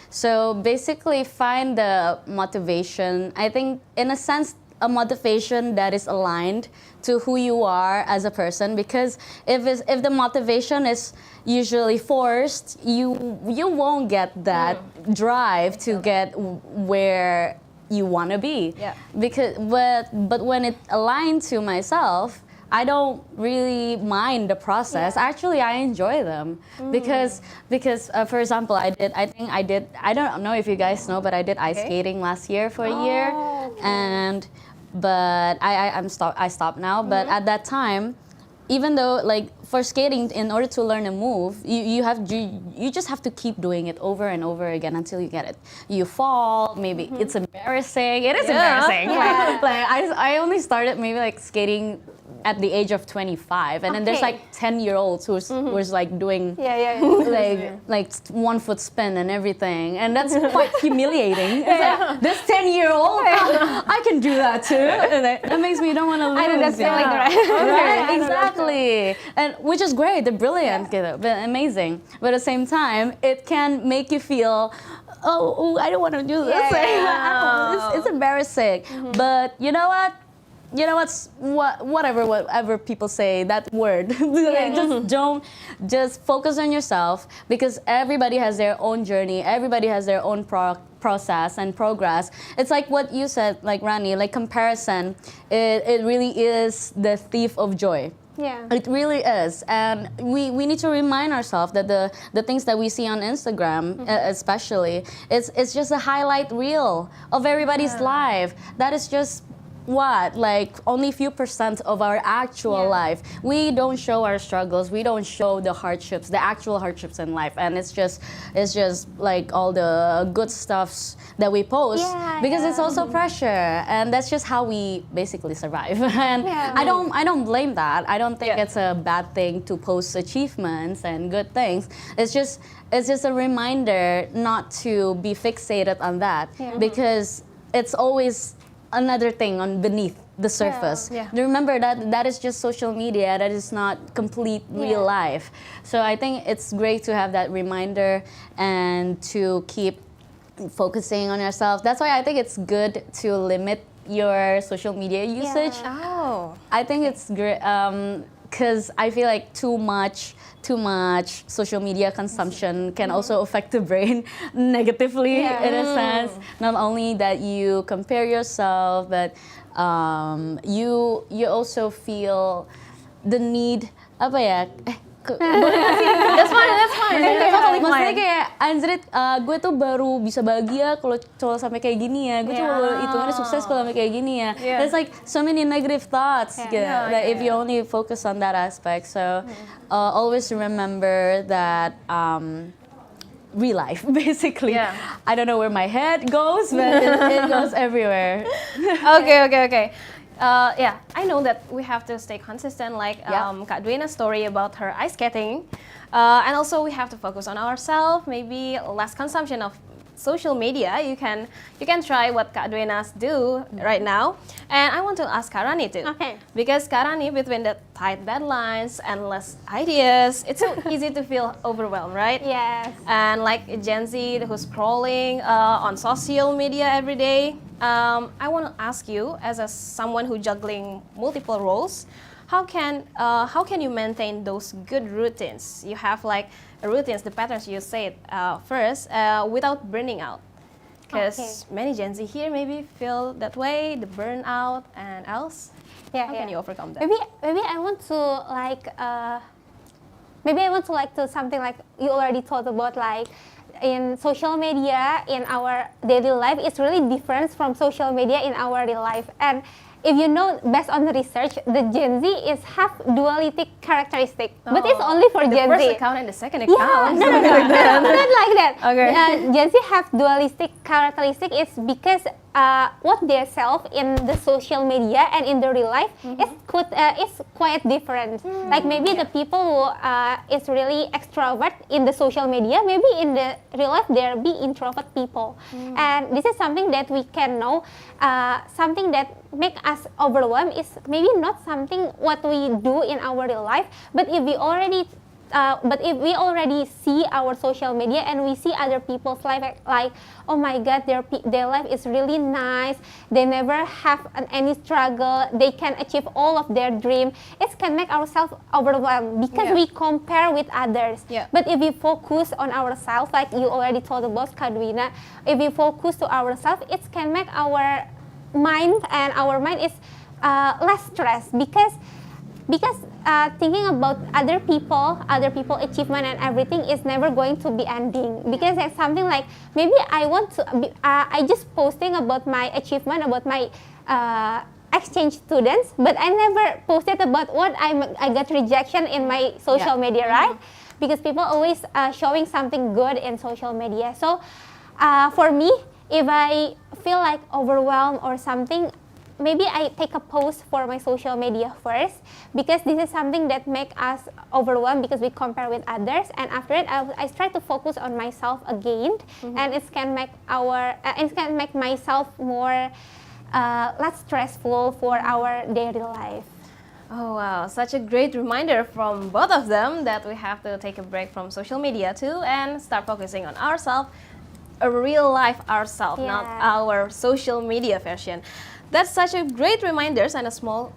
S2: So basically find the motivation. I think in a sense, a motivation that is aligned to who you are as a person, because if the motivation is usually forced, you won't get that drive to get where you want to be. But when it aligned to myself, I don't really mind the process. Actually, I enjoy them because for example, I don't know if you guys know, but I did ice skating last year for a year, but I stopped now. But at that time, even though like for skating, in order to learn a move, you just have to keep doing it over and over again until you get it. You fall, maybe it's embarrassing. It is embarrassing. Like I only started maybe like skating at the age of 25, and then there's
S4: Okay.
S2: like 10-year-olds who's like doing like 1 foot spin and everything, and that's quite humiliating. It's like, this 10-year-old, I can do that too. And that makes me don't want to lose.
S4: I know that feeling, right?
S2: Right, exactly. And which is great, they're brilliant, gitu, but amazing. But at the same time, it can make you feel, oh, I don't want to do this. It's embarrassing. But you know what? Whatever people say, that word, just focus on yourself, because everybody has their own journey, everybody has their own process and progress. It's like what you said, like Rani, like comparison, it really is the thief of joy.
S4: Yeah.
S2: It really is, and we need to remind ourselves that the things that we see on Instagram, especially, it's just a highlight reel of everybody's life. That is just like only few % of our actual life. We don't show our struggles. We don't show the hardships, the actual hardships in life, and it's just like all the good stuffs that we post, because it's also pressure, and that's just how we basically survive. And I don't blame that. I don't think it's a bad thing to post achievements and good things. It's just a reminder not to be fixated on that, because it's always another thing on beneath the surface. Remember that is just social media. That is not complete real life. So I think it's great to have that reminder and to keep focusing on yourself. That's why I think it's good to limit your social media usage. I think it's great, because I feel like too much social media consumption can also affect the brain negatively, in a sense. Not only that you compare yourself, but you also feel the need, apa ya?
S3: That's fine. Totally
S2: Maksudnya
S3: fine.
S2: kayak anjrit, gue tuh baru bisa bahagia kalau cowok sampai kayak gini ya. Gue tuh hitungannya sukses kalau sampai kayak gini ya. There's like so many negative thoughts that if you only focus on that aspect. So always remember that real life, basically. I don't know where my head goes, but it goes everywhere.
S3: Okay. I know that we have to stay consistent, like Kak Dwynna's story about her ice skating, and also we have to focus on ourselves. Maybe less consumption of social media. You can try what Kak Dwynna's do right now, and I want to ask Kak Rani too.
S4: Okay.
S3: Because Kak Rani, between the tight deadlines and less ideas, it's so easy to feel overwhelmed, right?
S4: Yes.
S3: And like Gen Z who's scrolling on social media every day, I want to ask you, as someone who juggling multiple roles, how can you maintain those good routines? You have like routines, the patterns you said first, without burning out. Because many Gen Z here maybe feel that way, the burnout and else. How can you overcome that?
S4: Maybe I want to like to something like you already thought about, like in social media in our daily life is really different from social media in our real life. And if you know, based on the research, the Gen Z is have dualistic characteristic, but it's only for Gen Z.
S3: The first account and the second account.
S4: No, not like that.
S3: Okay.
S4: Gen Z have dualistic characteristic is because what they self in the social media and in the real life is quite different. Like maybe the people who is really extrovert in the social media, maybe in the real life they'll be introvert people. And this is something that we can know. Something that make us overwhelmed is maybe not something what we do in our real life, but if we already see our social media and we see other people's life, like, oh my God, their life is really nice, they never have any struggle, they can achieve all of their dream, it can make ourselves overwhelmed because we compare with others. But if we focus on ourselves, like you already told about Kak Dwynna, if we focus to ourselves, it can make our mind is less stressed, because thinking about other people achievement and everything is never going to be ending, because it's something like maybe I want to be, I just posting about my achievement, about my exchange students, but I never posted about what I got rejection in my social media, right? Because people always showing something good in social media. So for me, if I feel like overwhelmed or something, maybe I take a post for my social media first, because this is something that make us overwhelmed because we compare with others, and after it I try to focus on myself again, and it can make myself more less stressful for our daily life.
S3: Oh wow, such a great reminder from both of them that we have to take a break from social media too and start focusing on ourselves, a real life ourselves, not our social media version. That's such a great reminders and a small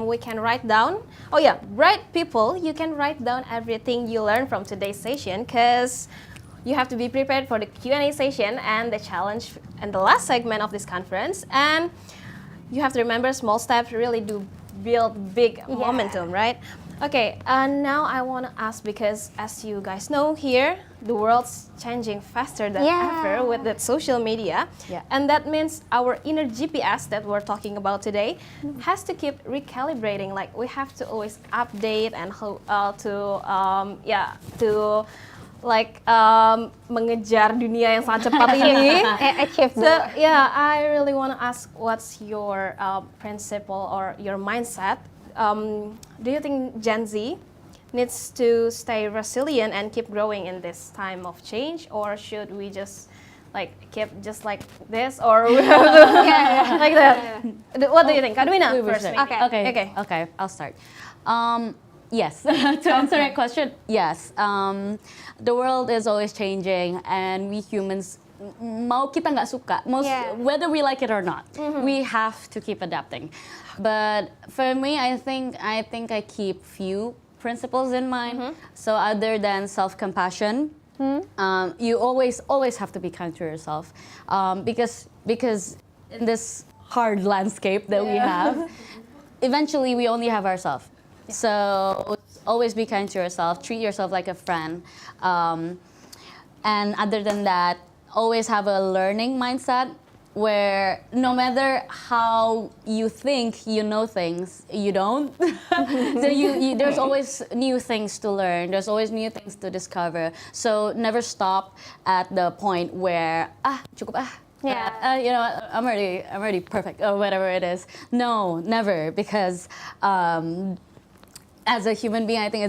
S3: we can write down. Oh yeah, bright people, you can write down everything you learned from today's session, because you have to be prepared for the Q&A session and the challenge and the last segment of this conference. And you have to remember small steps really do build big momentum, right? Okay, now I want to ask, because as you guys know here, the world's changing faster than ever with the social media. And that means our inner GPS that we're talking about today has to keep recalibrating. Like we have to always update and mengejar dunia yang sangat cepat ini. So yeah, I really want to ask, what's your principle or your mindset? Do you think Gen Z needs to stay resilient and keep growing in this time of change, or should we just like keep just like this, or we have to like that? What do you think, Dwynna? First,
S2: Okay, I'll start. Yes, to answer that question, yes. The world is always changing, and we humans, mau kita nggak suka, whether we like it or not, we have to keep adapting. But for me, I think I keep few principles in mind. So other than self-compassion, you always have to be kind to yourself, because in this hard landscape that we have, eventually we only have ourselves. So always be kind to yourself, treat yourself like a friend. And other than that, always have a learning mindset where no matter how you think you know things, you don't. So there's always new things to learn. There's always new things to discover. So never stop at the point where, cukup I'm already perfect, or whatever it is. No, never, because as a human being, I think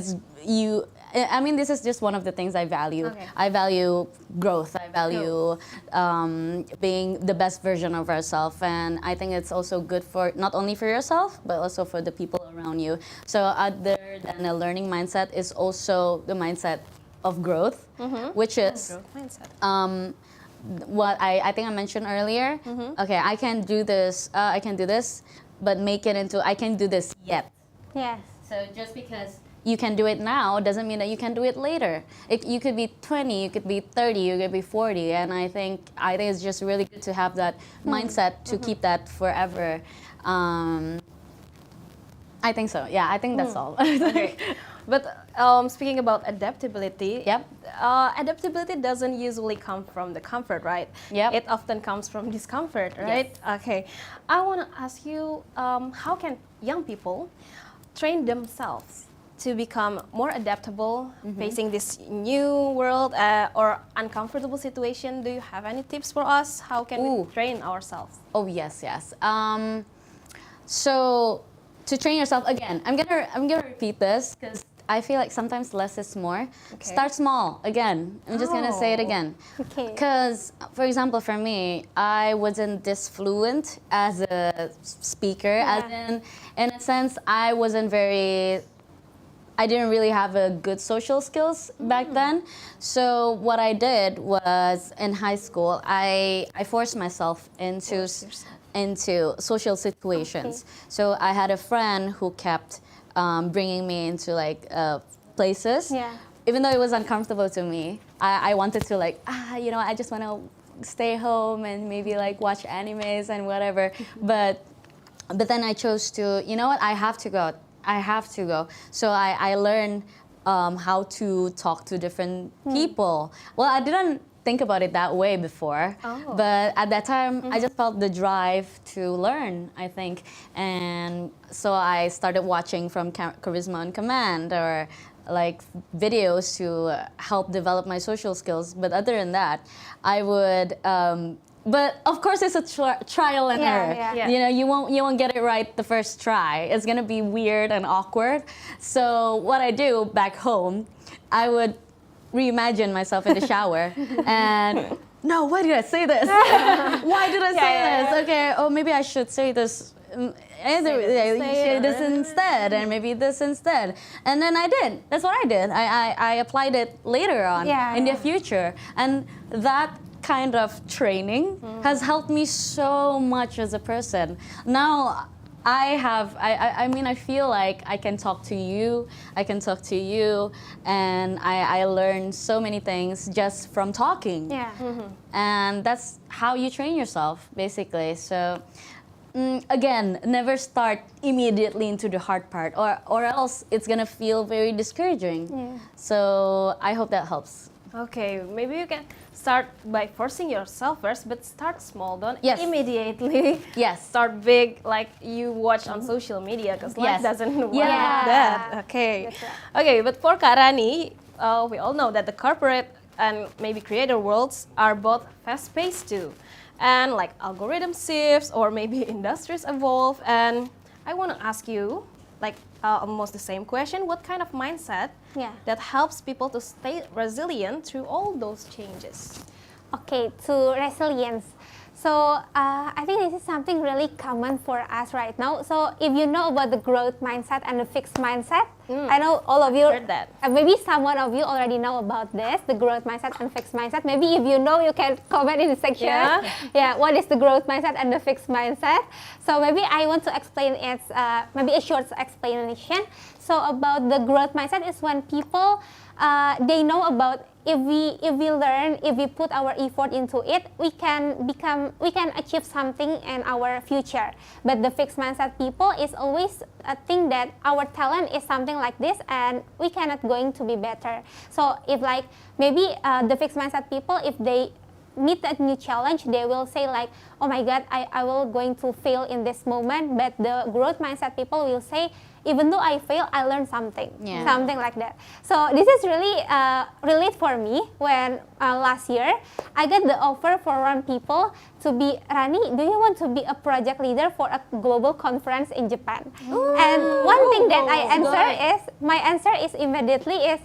S2: this is just one of the things I value. I value growth. I value being the best version of ourselves. And I think it's also good for not only for yourself, but also for the people around you. So other than a learning mindset is also the mindset of growth, which is what I think I mentioned earlier. Okay, I can do this, but make it into I can do this yet.
S4: Yes.
S2: So just because you can do it now doesn't mean that you can do it later. You could be 20, you could be 30, you could be 40, and I think it's just really good to have that mindset to keep that forever. I think so. Yeah, I think that's all.
S3: Okay. But speaking about adaptability, adaptability doesn't usually come from the comfort, right? It often comes from discomfort, right? Yes. Okay. I want to ask you, how can young people train themselves to become more adaptable facing this new world or uncomfortable situation? Do you have any tips for us? How can we train ourselves?
S2: Oh yes. So to train yourself, again, I'm gonna repeat this because I feel like sometimes less is more. Start small. Again, I'm just gonna say it again. Because, for example, for me, I wasn't this fluent as a speaker. As in a sense, I didn't really have a good social skills back then. So what I did was, in high school, I forced myself into social situations. So I had a friend who kept bringing me into places. Even though it was uncomfortable to me, I wanted to I just want to stay home and maybe watch animes and whatever. But then I chose to, I have to go. So I learned how to talk to different people. Well, I didn't think about it that way before, but at that time I just felt the drive to learn, I think, and so I started watching from Charisma on Command or videos to help develop my social skills. But other than that, I would but of course it's a trial and error.
S4: Yeah.
S2: You know, you won't get it right the first try. It's gonna be weird and awkward. So what I do back home, I would reimagine myself in the shower and no, why did I say this? Why did I say this? Okay, oh maybe I should say this. Say this instead, and maybe this instead, and then I did. That's what I did. I applied it later on in the future, and that kind of training has helped me so much as a person. Now I mean, I feel like I can talk to you, and I learn so many things just from talking.
S4: Yeah.
S2: And that's how you train yourself, basically. So, again, never start immediately into the hard part, or else it's gonna feel very discouraging.
S4: Yeah.
S2: So I hope that helps.
S3: Okay, maybe you can start by forcing yourself first, but start small. Don't
S2: Yes.
S3: immediately
S2: Yes.
S3: start big like you watch on social media, because life
S2: Yes.
S3: doesn't work
S2: Yeah.
S3: like that. Okay.
S4: That's right.
S3: Okay, but for Kak Rani, we all know that the corporate and maybe creator worlds are both fast-paced too. And like algorithm shifts or maybe industries evolve. And I want to ask you, like almost the same question, what kind of mindset that helps people to stay resilient through all those changes?
S4: Okay, to resilience. So I think this is something really common for us right now. So if you know about the growth mindset and the fixed mindset, I know all of you,
S3: heard that.
S4: Maybe someone of you already know about this, the growth mindset and fixed mindset. Maybe if you know, you can comment in the section. Yeah, what is the growth mindset and the fixed mindset? So maybe I want to explain it, maybe a short explanation. So about the growth mindset is when people, they know about if we learn, if we put our effort into it, we can achieve something in our future. But the fixed mindset people is always think that our talent is something like this and we cannot going to be better. So if like maybe the fixed mindset people, if they meet a new challenge, they will say like, oh my God, I will going to fail in this moment. But the growth mindset people will say, even though I fail, I learned something, something like that. So this is really relate for me when last year I got the offer for one people to be, Rani, do you want to be a project leader for a global conference in Japan? And one thing that my answer is immediately is,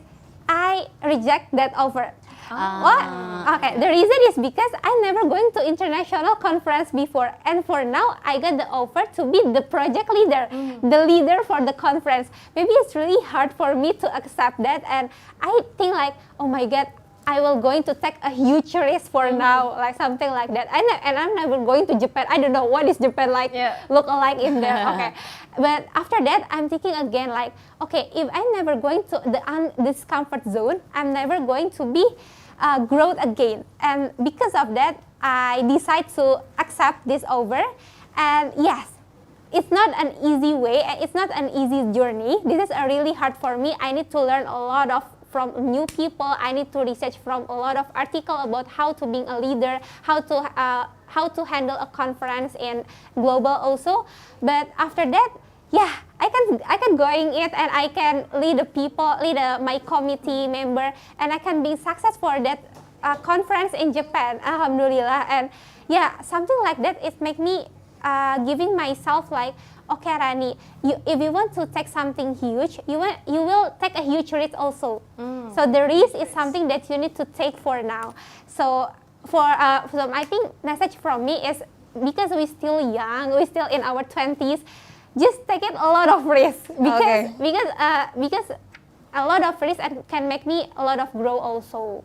S4: I reject that offer. What? Okay, the reason is because I never going to international conference before, and for now I got the offer to be the project leader, the leader for the conference. Maybe it's really hard for me to accept that, and I think like, oh my God, I will going to take a huge risk for now, like something like that. And I'm never going to Japan. I don't know what is Japan like, look alike in there. Okay, but after that, I'm thinking again like, okay, if I'm never going to this comfort zone, I'm never going to be growth again. And because of that, I decide to accept this offer. And yes, it's not an easy way, it's not an easy journey. This is really hard for me. I need to learn a lot from new people. I need to research from a lot of article about how to be a leader, how to handle a conference in global also. But after that, yeah, I can going it, and I can lead the people, my committee member, and I can be successful for that conference in Japan, alhamdulillah. And yeah, something like that, it make me giving myself like, okay, Rani, if you want to take something huge, you will take a huge risk also. So the risk is something that you need to take for now. So so I think message from me is, because we're still young, we're still in our 20s, just take it a lot of risk, because a lot of risk can make me a lot of grow also.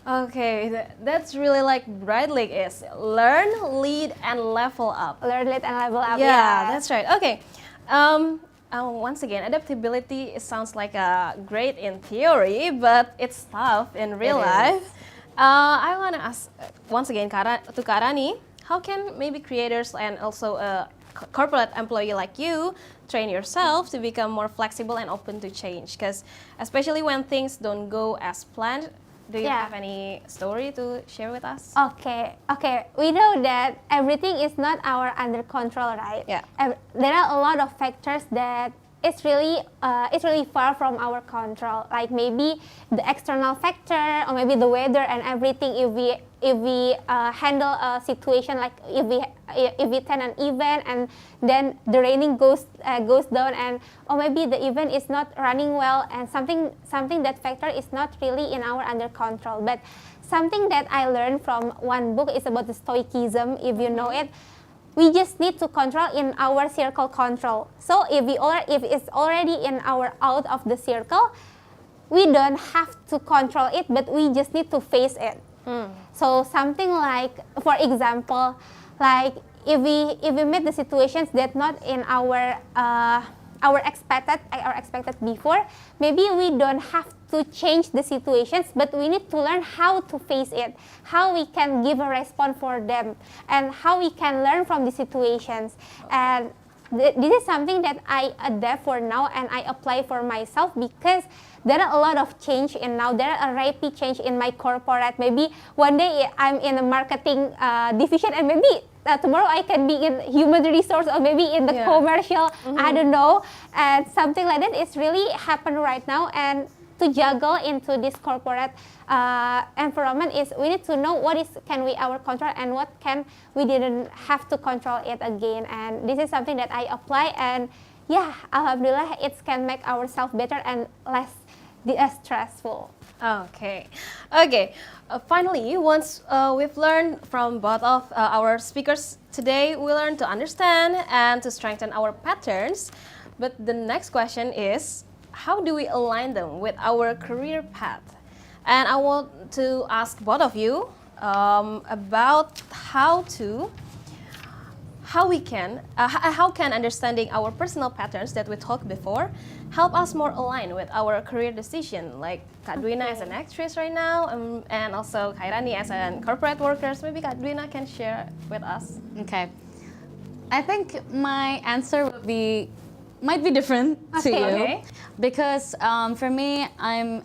S3: Okay, that's really like Bright League is learn, lead, and level up.
S4: Learn, lead, and level up.
S3: Yeah, that's right. Okay. Once again, adaptability sounds like great in theory, but it's tough in real life. I want to ask once again to Kak Rani, how can maybe creators and also corporate employee like you train yourself to become more flexible and open to change? Because especially when things don't go as planned, do you have any story to share with us?
S4: Okay. We know that everything is not under control, right?
S3: Yeah.
S4: There are a lot of factors that it's really far from our control. Like maybe the external factor or maybe the weather and everything. If we handle a situation like if we attend an event and then the raining goes down, and or maybe the event is not running well, and something that factor is not really in our under control. But something that I learned from one book is about the stoicism, if you know it. We just need to control in our circle control. So if it's already in our out of the circle, we don't have to control it, but we just need to face it. So something like, for example, like if we meet the situations that not in our expected before, maybe we don't have to change the situations, but we need to learn how to face it, how we can give a response for them, and how we can learn from the situations. And this is something that I adapt for now and I apply for myself, because there are a lot of change in now. There are a rapid change in my corporate. Maybe one day I'm in a marketing division, and maybe tomorrow I can be in human resource or maybe in the commercial. I don't know. And something like that is really happen right now. And to juggle into this corporate environment is we need to know what is can we our control and what can we didn't have to control it again. And this is something that I apply, and yeah, alhamdulillah, it can make ourselves better and less stressful.
S3: Okay. Finally, once we've learned from both of our speakers today, we learned to understand and to strengthen our patterns. But the next question is, how do we align them with our career path? And I want to ask both of you about how can understanding our personal patterns that we talked before help us more align with our career decision, like Kak Dwynna as an actress right now, and also Khairani as a corporate worker. Maybe Kak Dwynna can share with us.
S2: Okay. I think my answer might be different to you.
S3: Okay.
S2: Because for me, I'm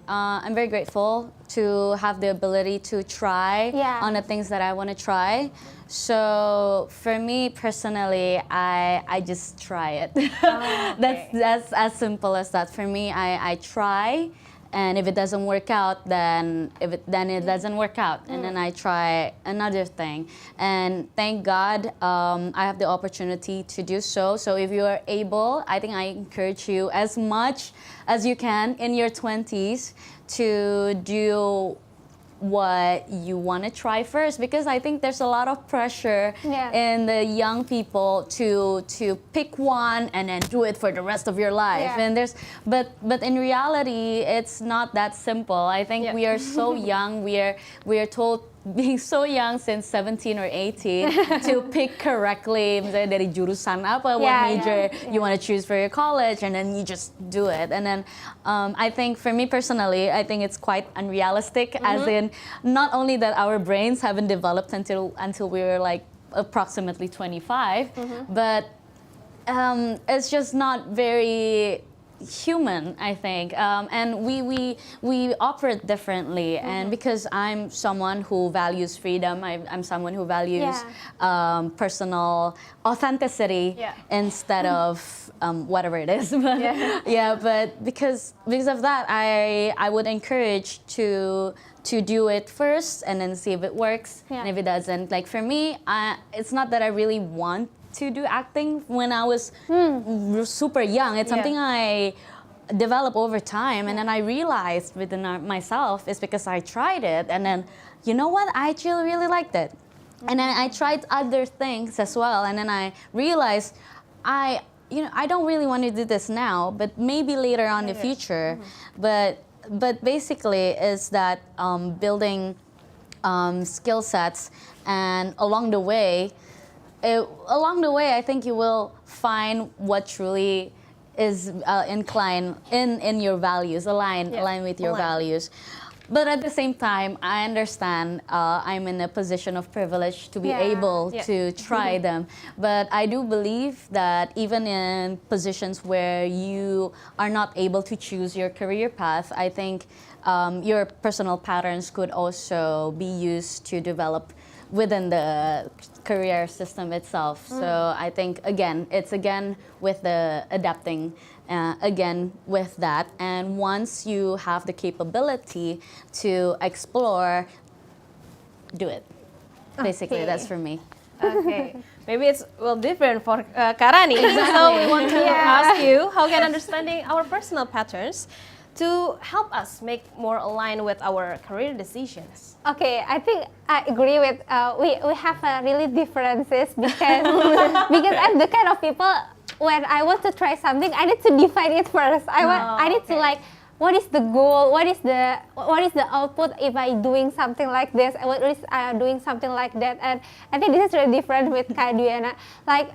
S2: very grateful to have the ability to try on the things that I want to try. So for me personally, I just try it. That's as simple as that. For me, I try, and if it doesn't work out, then it doesn't work out, and then I try another thing. And thank God I have the opportunity to do so. So if you are able, I think I encourage you as much as you can in your 20s to do what you want to try first, because I think there's a lot of pressure in the young people to pick one and then do it for the rest of your life. And but in reality, it's not that simple. I think we are so young. We are told, being so young since 17 or 18 to pick correctly, misalnya dari jurusan apa, what major you want to choose for your college, and then you just do it. And then I think for me personally, I think it's quite unrealistic, as in not only that our brains haven't developed until we were like approximately 25, but it's just not very human, I think, and we operate differently. And because I'm someone who values freedom, I'm someone who values personal authenticity instead of whatever it is. But because of that, I would encourage to do it first and then see if it works. And if it doesn't, like for me, it's not that I really want to do acting when I was super young. It's something I developed over time, and then I realized within myself it's because I tried it, and then you know what, I actually really liked it. And then I tried other things as well, and then I realized I don't really want to do this now, but maybe later on in the future. But basically is that building skill sets, and along the way, I think you will find what truly is inclined in your values, align with your values. But at the same time, I understand I'm in a position of privilege to be able to try them. But I do believe that even in positions where you are not able to choose your career path, I think your personal patterns could also be used to develop within the career system itself. So I think again, it's again with the adapting again with that. And once you have the capability to explore, do it. Basically,
S3: Okay.
S2: that's for me.
S3: Okay, maybe it's different for Karani. So we want to ask you, how can understanding our personal patterns to help us make more aligned with our career decisions?
S4: Okay, I think I agree with we have really differences because because I'm the kind of people when I want to try something I need to define it first. I need to like what is the goal, what is the output if I doing something like this, what is doing something like that. And I think this is really different with Kak Dwynna. Like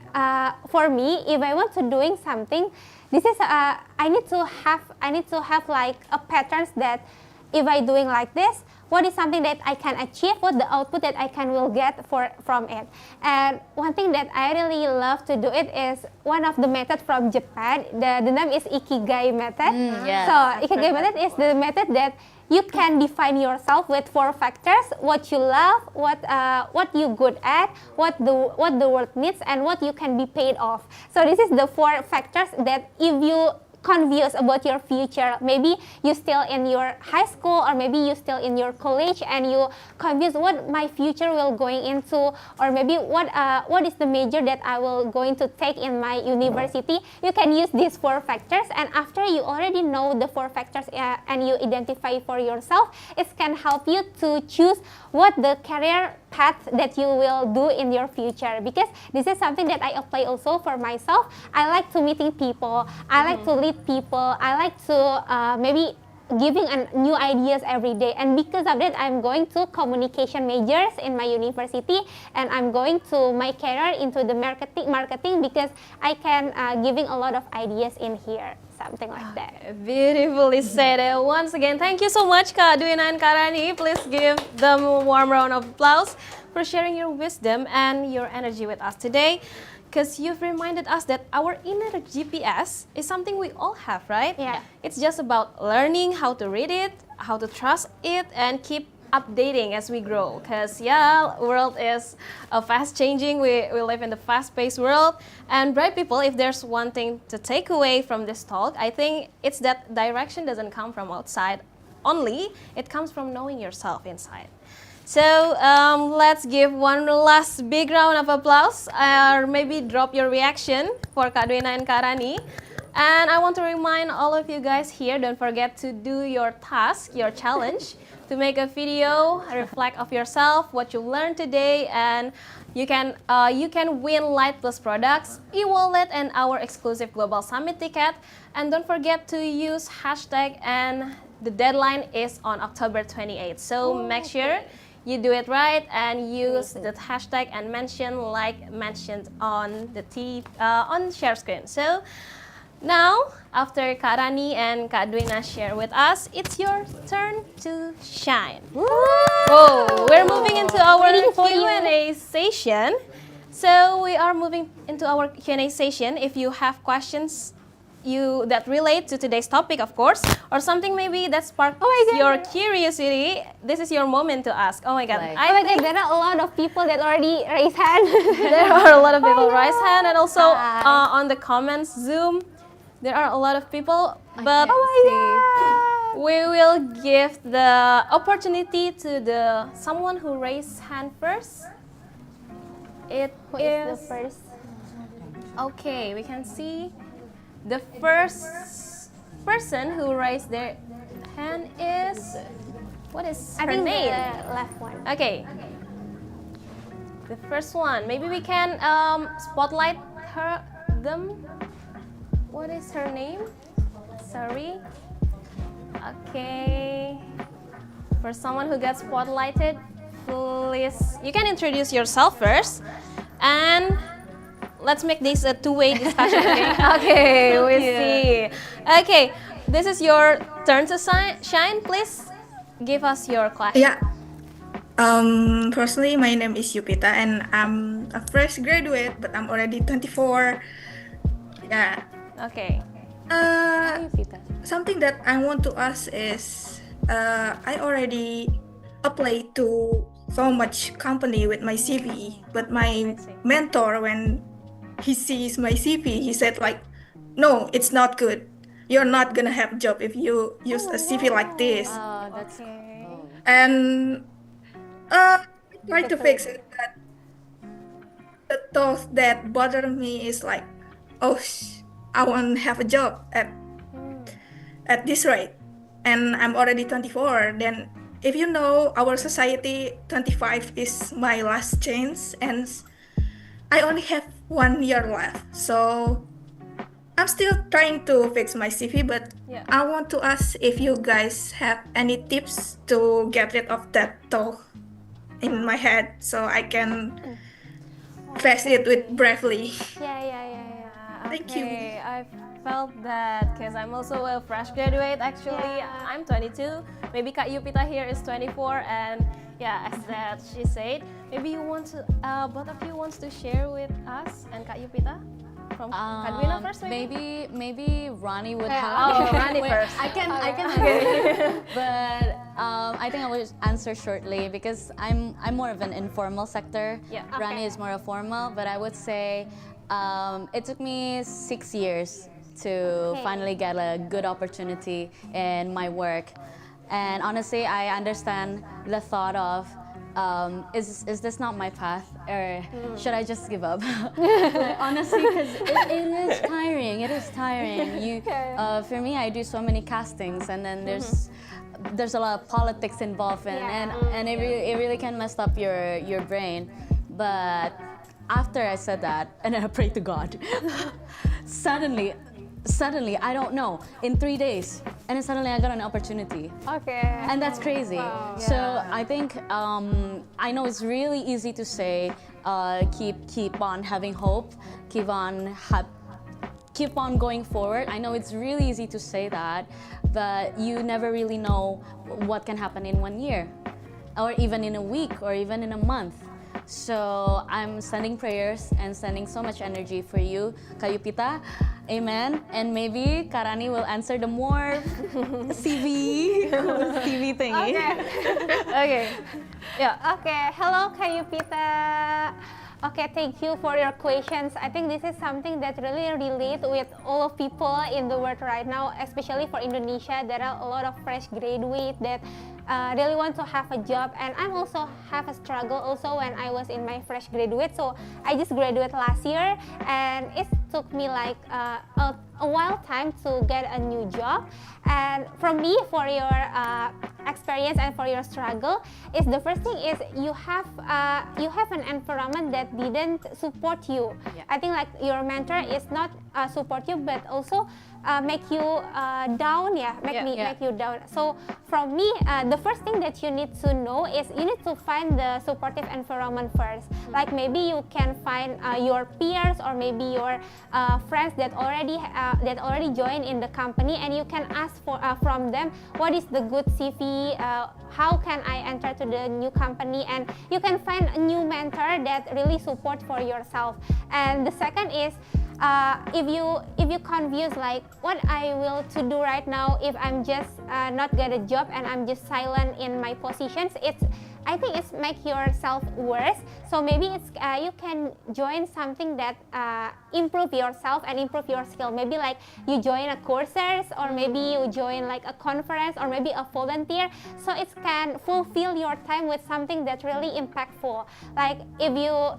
S4: for me, if I want to doing something, this is I need to have like a patterns that if I doing like this, what is something that I can achieve, what the output that I will get from it. And one thing that I really love to do it is one of the method from Japan. The name is Ikigai method.
S2: Yes,
S4: So Ikigai method is the method that you can define yourself with 4 factors: what you love, what you good at, what the world needs, and what you can be paid off. So this is the 4 factors that if you confused about your future, maybe you still in your high school or maybe you still in your college and you confused what my future will going into, or maybe what is the major that I will going to take in my university, you can use these 4 factors. And after you already know the 4 factors and you identify for yourself, it can help you to choose what the career path that you will do in your future. Because this is something that I apply also for myself. I like to meeting people, I like to lead people, I like to maybe giving new ideas every day. And because of that, I'm going to communication majors in my university, and I'm going to my career into the marketing because I can giving a lot of ideas in here, something like that.
S3: Beautifully said. Once again, thank you so much, Kak Dwynna and Karani. Please give them a warm round of applause for sharing your wisdom and your energy with us today. Because you've reminded us that our inner GPS is something we all have, right?
S4: Yeah.
S3: It's just about learning how to read it, how to trust it, and keep updating as we grow. Because world is fast changing. We live in the fast-paced world. And bright people, if there's one thing to take away from this talk, I think it's that direction doesn't come from outside only. It comes from knowing yourself inside. So let's give one last big round of applause, or maybe drop your reaction for Kak Dwynna and Karani. And I want to remind all of you guys here, don't forget to do your task, your challenge, to make a video, reflect of yourself, what you learned today, and you can win Light Plus products, e-wallet, and our exclusive Global Summit ticket. And don't forget to use hashtag, and the deadline is on October 28th. So make sure you do it right and use the hashtag and mention like mentioned on the on share screen. So now, after Karani and Kak Dwynna share with us, it's your turn to shine. Whoa, we're moving into our Q&A session. So we are moving into our Q&A session. If you have questions that relate to today's topic, of course, or something maybe that sparks your curiosity, this is your moment to ask. Oh my God,
S4: I think there are a lot of people that already raise hand.
S3: There are a lot of people raise hand, and also on the comments Zoom, there are a lot of people. But we will give the opportunity to someone who raised hand first.
S4: Who is the first?
S3: Okay, we can see the first person who raised their hand is, what is her name?
S4: The left one.
S3: Okay. The first one. Maybe we can spotlight them. What is her name? Sorry. Okay. For someone who got spotlighted, please, you can introduce yourself first, and let's make this a two-way discussion. Okay, we see. Okay, this is your turn to shine. Please give us your question.
S5: Yeah. Personally, my name is Yupita, and I'm a fresh graduate, but I'm already 24. Yeah.
S3: Okay.
S5: Something that I want to ask is, I already applied to so much company with my CV. But my mentor, when he sees my CV, he said like, no, it's not good. You're not gonna have job if you use a CV like this.
S2: That's
S3: Okay.
S5: And I try to fix it. But the thought that bother me is like, oh, I won't have a job at this rate, and I'm already 24. Then, if you know our society, 25 is my last chance, and I only have 1 year left. So I'm still trying to fix my CV, but
S3: Yeah.
S5: I want to ask if you guys have any tips to get rid of that thought in my head so I can face it with bravely.
S4: Yeah.
S5: Thank you.
S3: Okay, I felt that because I'm also a fresh graduate actually.
S4: Yeah.
S3: I'm 22. Maybe Kak Yupita here is 24, and yeah, as that she said, maybe you want to, both of you wants to share with us and Kak Yupita from Kak Dwynna first,
S2: Maybe Ronnie would have.
S3: Oh, Ronnie
S2: Wait,
S3: first.
S2: I can answer, but I think I will answer shortly because I'm more of an informal sector.
S3: Yeah.
S2: Ronnie is more of formal, but I would say it took me 6 years to finally get a good opportunity in my work, and honestly, I understand the thought of. Is this not my path, or should I just give up? Like, honestly, because it is tiring. It is tiring. For me, I do so many castings, and then there's a lot of politics involved, and it really can mess up your brain. But after I said that, and then I prayed to God, suddenly, I don't know, in 3 days, and then suddenly I got an opportunity.
S4: Okay.
S2: And that's crazy. So I think I know it's really easy to say keep on having hope, keep on going forward. I know it's really easy to say that, but you never really know what can happen in 1 year, or even in a week, or even in a month. So I'm sending prayers and sending so much energy for you, Kak Yupita. Amen. And maybe Karani will answer the more CV thingy.
S3: Okay. Yeah.
S4: Okay, hello Kayupita. Okay, thank you for your questions. I think this is something that really relate with all of people in the world right now, especially for Indonesia. There are a lot of fresh graduates that really want to have a job, and I'm also have a struggle also when I was in my fresh graduate. So I just graduated last year, and it took me like a while time to get a new job. And from me, for your experience and for your struggle, is the first thing is you have an environment that didn't support you. I think like your mentor is not support you, but also make you down. Make you down. So from me, the first thing that you need to know is you need to find the supportive environment first. Like maybe you can find your peers, or maybe your friends that already joined in the company, and you can ask for from them what is the good CV, how can I enter to the new company, and you can find a new mentor that really support for yourself. And the second is if you confuse like what I will to do right now if I'm just not get a job and I'm just silent in my positions, I think it's make yourself worse. So maybe it's you can join something that improve yourself and improve your skill. Maybe like you join a courses, or maybe you join like a conference, or maybe a volunteer. So it can fulfill your time with something that's really impactful. Like if you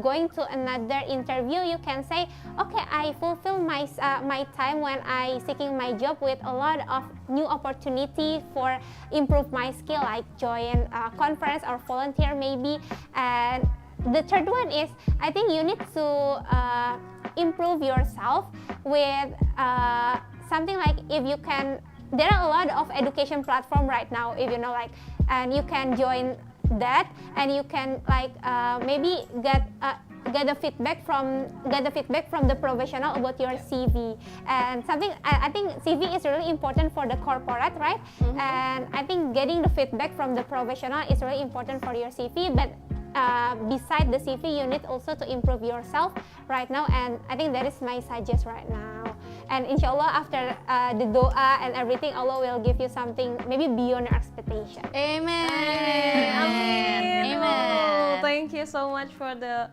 S4: going to another interview, you can say, okay, I fulfill my time when I seeking my job with a lot of new opportunity for improve my skill, like join a conference or volunteer maybe. And the third one is I think you need to improve yourself with something like if you can. There are a lot of education platform right now, if you know, like, and you can join that, and you can like maybe get the feedback from the professional about your CV. And something I think CV is really important for the corporate, right? And I think getting the feedback from the professional is really important for your CV. But beside the CV, you need also to improve yourself right now, and I think that is my suggest right now. And inshallah, after the doa and everything, Allah will give you something maybe beyond your expectation.
S2: Amen.
S3: Amin.
S2: Amen.
S3: Oh, thank you so much for the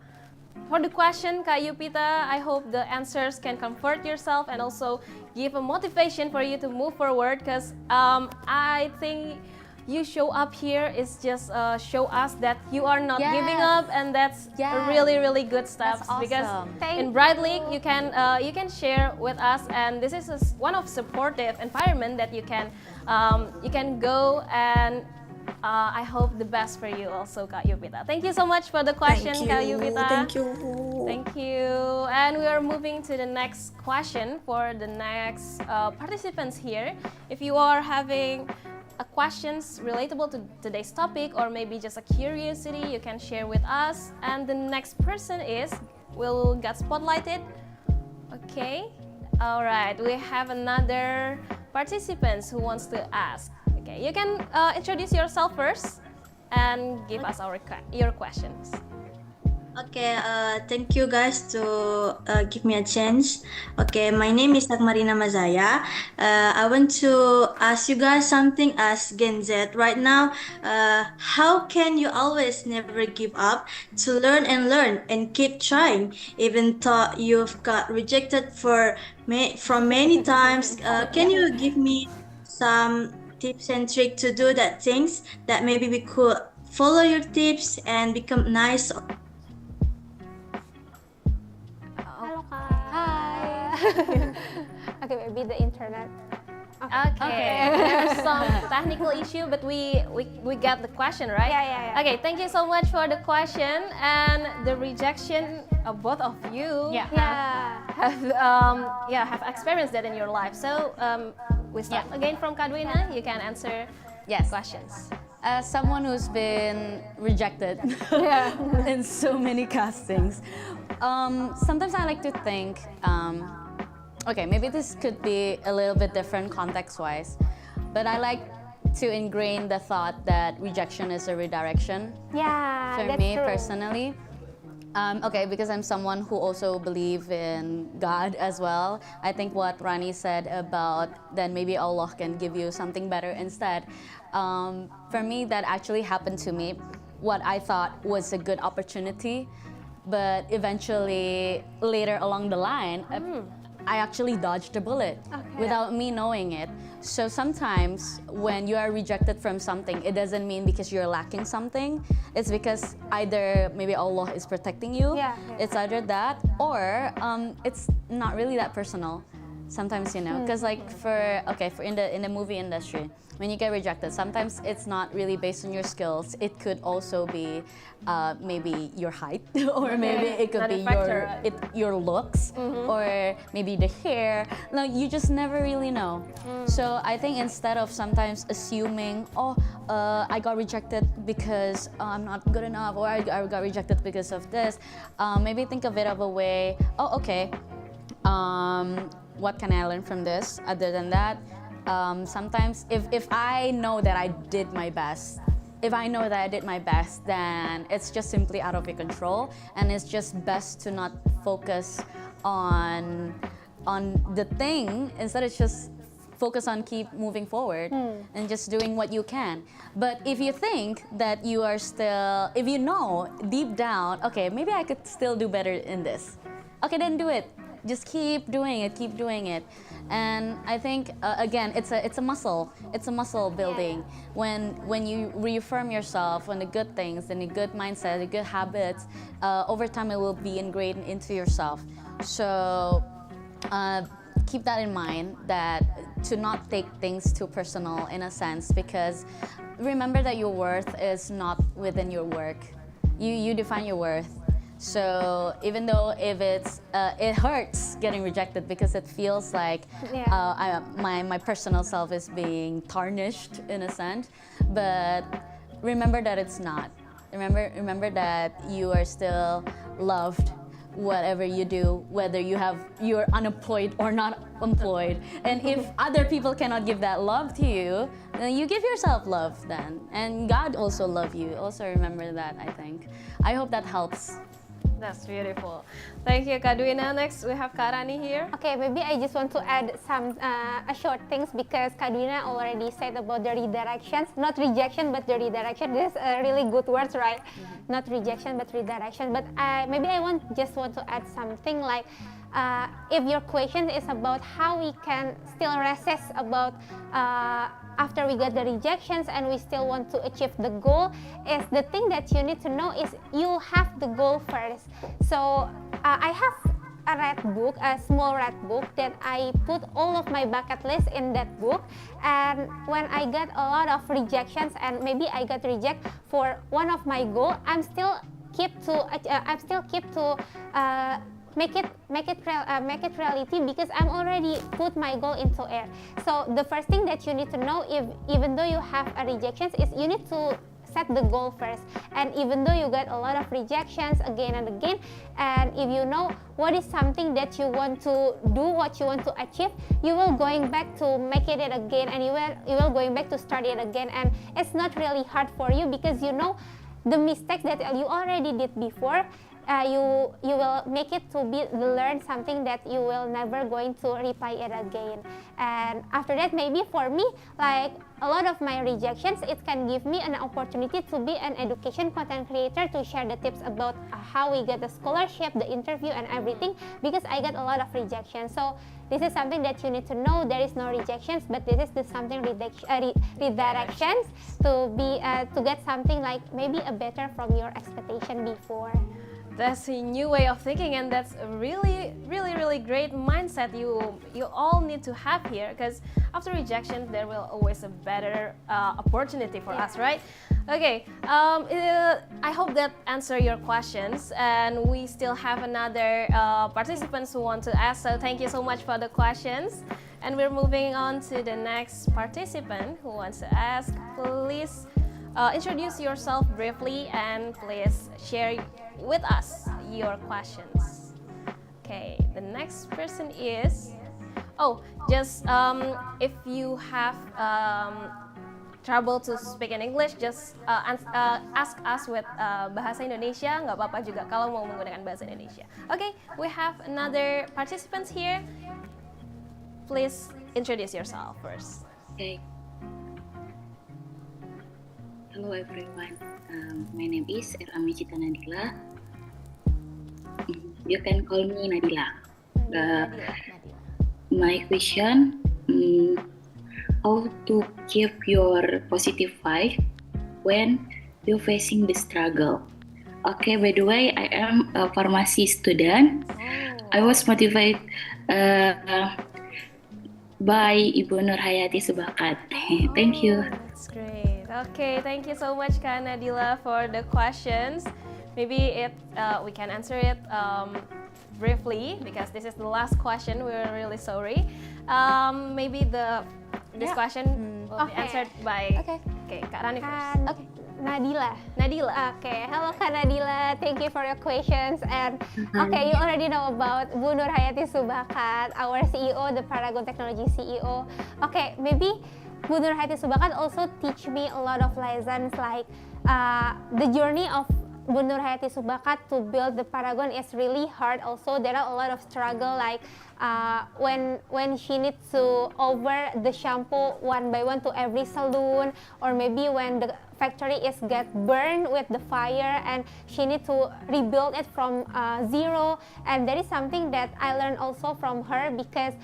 S3: question, Kak Yupita. I hope the answers can comfort yourself and also give a motivation for you to move forward, because I think you show up here is just show us that you are not
S2: Yes.
S3: giving up, and that's
S2: Yes.
S3: really, really good stuff.
S2: That's awesome.
S3: Because
S4: Thank
S3: in Bright League you can share with us, and this is one of supportive environment that you can go, and I hope the best for you also, Kak Yupita. Thank you so much for the question, Kak Yupita.
S5: Thank you.
S3: Thank you. And we are moving to the next question for the next participants here. If you are having questions relatable to today's topic, or maybe just a curiosity, you can share with us. And the next person will get spotlighted. Okay. All right. We have another participant who wants to ask. Okay. You can introduce yourself first and give us your questions.
S6: Okay, thank you guys to give me a chance. Okay, my name is Akmarina Mazaya. I want to ask you guys something as Gen Z right now. How can you always never give up to learn and keep trying, even though you've got rejected from many times? Can you give me some tips and tricks to do that things that maybe we could follow your tips and become nice?
S4: Hello, Kak.
S2: Hi.
S4: Okay, maybe the internet.
S3: Okay. There's some technical issue, but we got the question, right?
S4: Yeah.
S3: Okay, thank you so much for the question, and the rejection of both of you
S2: Yeah.
S3: have experienced that in your life. So we start again from Kak Dwynna. You can answer
S2: Yes.
S3: questions.
S2: As someone who's been rejected in so many castings, sometimes I like to think, okay, maybe this could be a little bit different context-wise, but I like to ingrain the thought that rejection is a redirection
S4: Yeah,
S2: for
S4: that's
S2: me
S4: true.
S2: personally. Okay, because I'm someone who also believe in God as well. I think what Rani said about then maybe Allah can give you something better instead. For me, that actually happened to me. What I thought was a good opportunity, but eventually later along the line, I actually dodged a bullet without me knowing it. So sometimes when you are rejected from something, it doesn't mean because you're lacking something. It's because either maybe Allah is protecting you.
S4: Yeah.
S2: It's either that, or it's not really that personal. Sometimes, you know, because like for in the movie industry, when you get rejected, sometimes it's not really based on your skills. It could also be maybe your height, or maybe it could
S3: Not a
S2: be
S3: factor.
S2: your looks, or maybe the hair. No, you just never really know. So I think instead of sometimes assuming, I got rejected because I'm not good enough, or I got rejected because of this, maybe think of it of a way, okay, what can I learn from this? Other than that, sometimes if I know that I did my best, then it's just simply out of your control, and it's just best to not focus on the thing. Instead, it's just focus on keep moving forward and just doing what you can. But if you think that you are still, if you know deep down, okay, maybe I could still do better in this, okay, then do it. Just keep doing it. And I think again, it's a muscle building. When you reaffirm yourself on the good things and the good mindset, the good habits, over time it will be ingrained into yourself. So keep that in mind, that to not take things too personal in a sense, because remember that your worth is not within your work. You define your worth. So even though if it hurts getting rejected, because it feels like my personal self is being tarnished in a sense, but remember that it's not. Remember that you are still loved, whatever you do, whether you're unemployed or not employed. And if other people cannot give that love to you, then you give yourself love then. And God also love you. Also remember that, I think. I hope that helps.
S3: That's beautiful. Thank you, Kak Dwynna. Next, we have Kak Rani here.
S4: Okay, maybe I just want to add some a short things because Kak Dwynna already said about the redirections, not rejection, but the redirection. This is a really good words, right? Not rejection, but redirection. But maybe I just want to add something like, if your question is about how we can still resist about after we get the rejections and we still want to achieve the goal, is the thing that you need to know is you have the goal first. So I have a red book, a small red book that I put all of my bucket list in that book, and when I get a lot of rejections and maybe I got reject for one of my goal, I'm still keep to make it reality because I'm already put my goal into air. So the first thing that you need to know, even though you have a rejections, is you need to set the goal first. And even though you get a lot of rejections again and again, and if you know what is something that you want to do, what you want to achieve, you will going back to make it again, and you will going back to start it again. And it's not really hard for you because you know the mistakes that you already did before. You will make it to be learn something that you will never going to repeat it again. And after that, maybe for me, like a lot of my rejections, it can give me an opportunity to be an education content creator, to share the tips about how we get the scholarship, the interview, and everything, because I got a lot of rejections. So this is something that you need to know. There is no rejections, but this is something redirections to be to get something like maybe a better from your expectation before.
S3: That's a new way of thinking, and that's a really great mindset you all need to have here, because after rejection there will always a better opportunity for us, right? Okay, I hope that answer your questions, and we still have another participants who want to ask, so thank you so much for the questions. And we're moving on to the next participant who wants to ask. Please introduce yourself briefly and please share with us your questions. Okay, the next person is, just if you have trouble to speak in English, just ask us with bahasa Indonesia, nggak apa-apa juga kalau mau menggunakan bahasa Indonesia. Okay, we have another participants here. Please introduce yourself first.
S7: Okay. Hello everyone, my name is Erami Cita Nadila. You can call me Nadila. My question, how to keep your positive vibe when you're facing the struggle? Okay, by the way, I am a pharmacy student. I was motivated by Ibu Nur Hayati Subakat. Thank you.
S3: That's great. Okay, thank you so much, Kak Nadila, for the questions. Maybe we can answer it briefly because this is the last question. We're really sorry. Maybe this question will be answered by Kak Rani first.
S4: Okay. Nadila.
S3: Okay,
S4: hello Kak Nadila. Thank you for your questions. And you already know about Bu Nur Hayati Subakat, our CEO, the Paragon Technology CEO. Okay, maybe Bu Nur Hayati Subakat also teach me a lot of lessons, like the journey of Bu Nur Hayati Subakat to build the Paragon is really hard. Also, there are a lot of struggle, like when she needs to over the shampoo one by one to every salon, or maybe when the factory is get burned with the fire and she needs to rebuild it from zero. And that is something that I learned also from her, because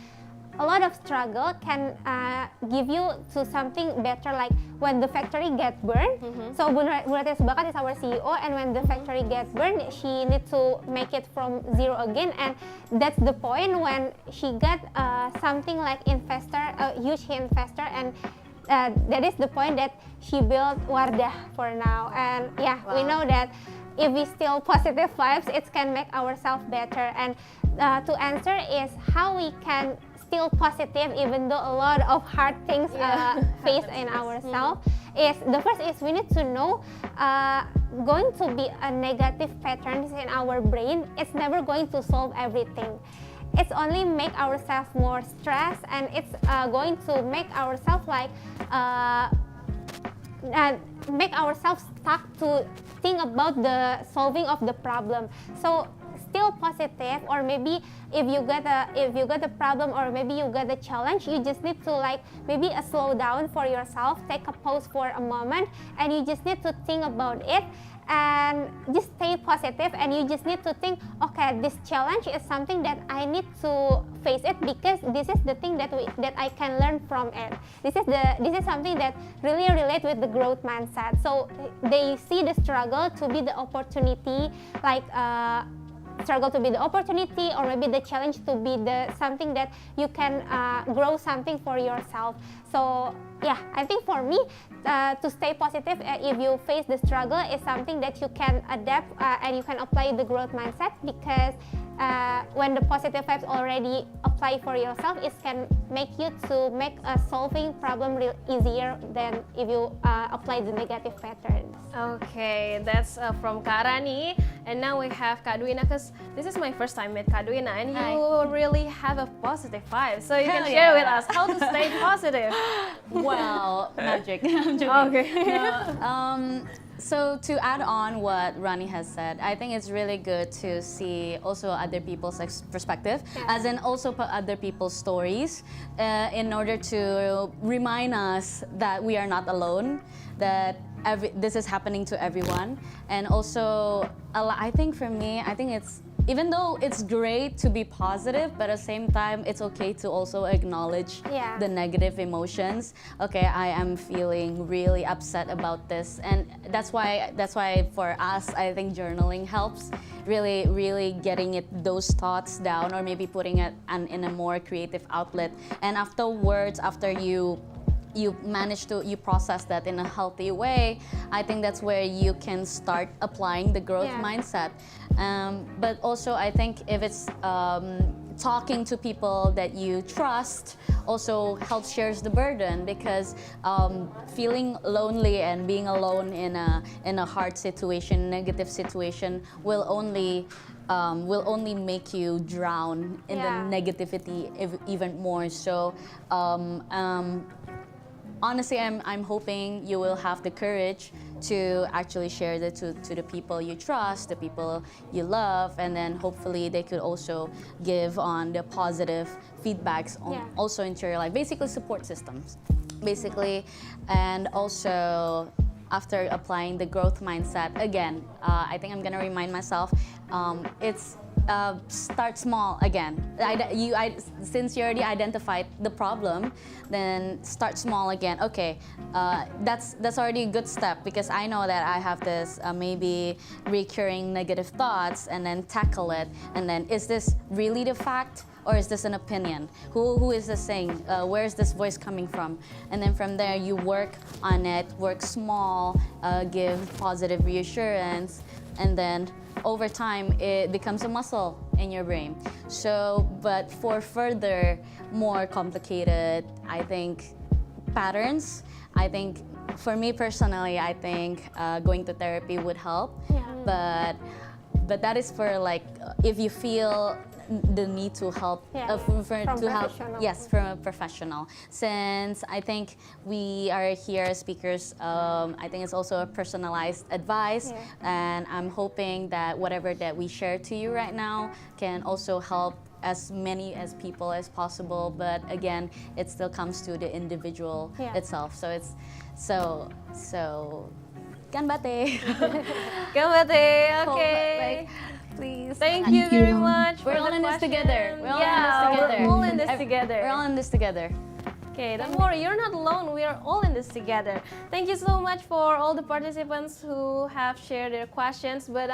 S4: a lot of struggle can give you to something better, like when the factory get burned. So Bu Nur Hayati Subakat is our CEO, and when the factory gets burned, she needs to make it from zero again, and that's the point when she got something like investor, a huge investor, and that is the point that she built Wardah for now. And we know that if we still positive vibes, it can make ourselves better. And to answer is how we can still positive even though a lot of hard things face in ourselves. Is the first is we need to know going to be a negative patterns in our brain. It's never going to solve everything. It's only make ourselves more stressed, and it's going to make ourselves like make ourselves stuck to think about the solving of the problem. So still positive, or maybe if you got a problem, or maybe you got a challenge, you just need to like maybe a slow down for yourself, take a pause for a moment, and you just need to think about it and just stay positive. And you just need to think, okay, this challenge is something that I need to face it, because this is the thing that I can learn from it. This is something that really relate with the growth mindset. So they see the struggle to be the opportunity, like struggle to be the opportunity, or maybe the challenge to be the something that you can grow something for yourself. So yeah, I think for me, to stay positive if you face the struggle is something that you can adapt and you can apply the growth mindset, because when the positive vibes already apply for yourself, it can make you to make a solving problem real easier than if you apply the negative patterns.
S3: Okay, that's from Kak Rani. And now we have Kak Dwynna, because this is my first time with Kak Dwynna, and you really have a positive vibe. So you can share with us how to stay positive.
S2: Well, magic. I'm joking.
S3: Okay.
S2: No, so to add on what Rani has said, I think it's really good to see also other people's perspective, as in also put other people's stories, in order to remind us that we are not alone, that this is happening to everyone. And also, I think for me, I think it's, even though it's great to be positive, but at the same time, it's okay to also acknowledge the negative emotions. Okay, I am feeling really upset about this, and that's why for us, I think journaling helps. Really getting those thoughts down, or maybe putting it in a more creative outlet. And afterwards, after you manage to process that in a healthy way, I think that's where you can start applying the growth mindset. But also, I think if it's talking to people that you trust also helps shares the burden, because feeling lonely and being alone in a hard situation, negative situation, will only make you drown in the negativity even more. So honestly, I'm hoping you will have the courage to actually share that to the people you trust, the people you love, and then hopefully they could also give on the positive feedbacks also into your life. Basically, support systems, basically. And also, after applying the growth mindset, again, I think I'm gonna remind myself, it's start small again. Since you already identified the problem, then start small again. Okay, that's already a good step, because I know that I have this maybe recurring negative thoughts, and then tackle it. And then, is this really the fact, or is this an opinion? Who is this saying? Where is this voice coming from? And then from there, you work on it, work small, give positive reassurance, and then over time, it becomes a muscle in your brain. So, but for further, more complicated, I think, patterns, I think, for me personally, I think going to therapy would help. But that is for like, if you feel the need to help from a professional. Since I think we are here as speakers, I think it's also a personalized advice, and I'm hoping that whatever that we share to you right now can also help as many as people as possible. But again, it still comes to the individual itself. So it's so ganbate.
S3: Ganbate. Okay.
S2: Please.
S3: Thank you very much.
S2: We're all in this together.
S3: We're all in this together.
S2: We're all in this together.
S3: Okay, don't worry, you're not alone. We are all in this together. Thank you so much for all the participants who have shared their questions, but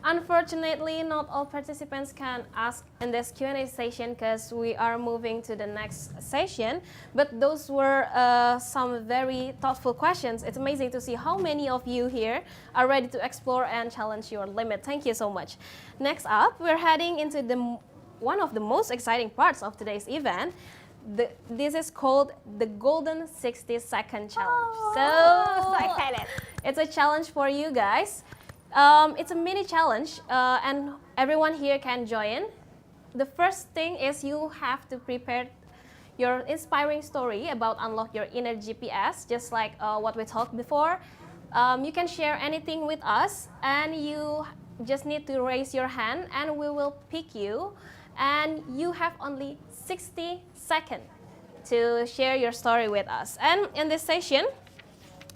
S3: unfortunately, not all participants can ask in this Q&A session, because we are moving to the next session. But those were some very thoughtful questions. It's amazing to see how many of you here are ready to explore and challenge your limit. Thank you so much. Next up, we're heading into one of the most exciting parts of today's event. This is called the Golden 60-Second Challenge. So excited. It's a challenge for you guys. It's a mini challenge, and everyone here can join. The first thing is you have to prepare your inspiring story about unlock your inner GPS, just like what we talked before. You can share anything with us, and you just need to raise your hand and we will pick you, and you have only 60 seconds to share your story with us. And in this session,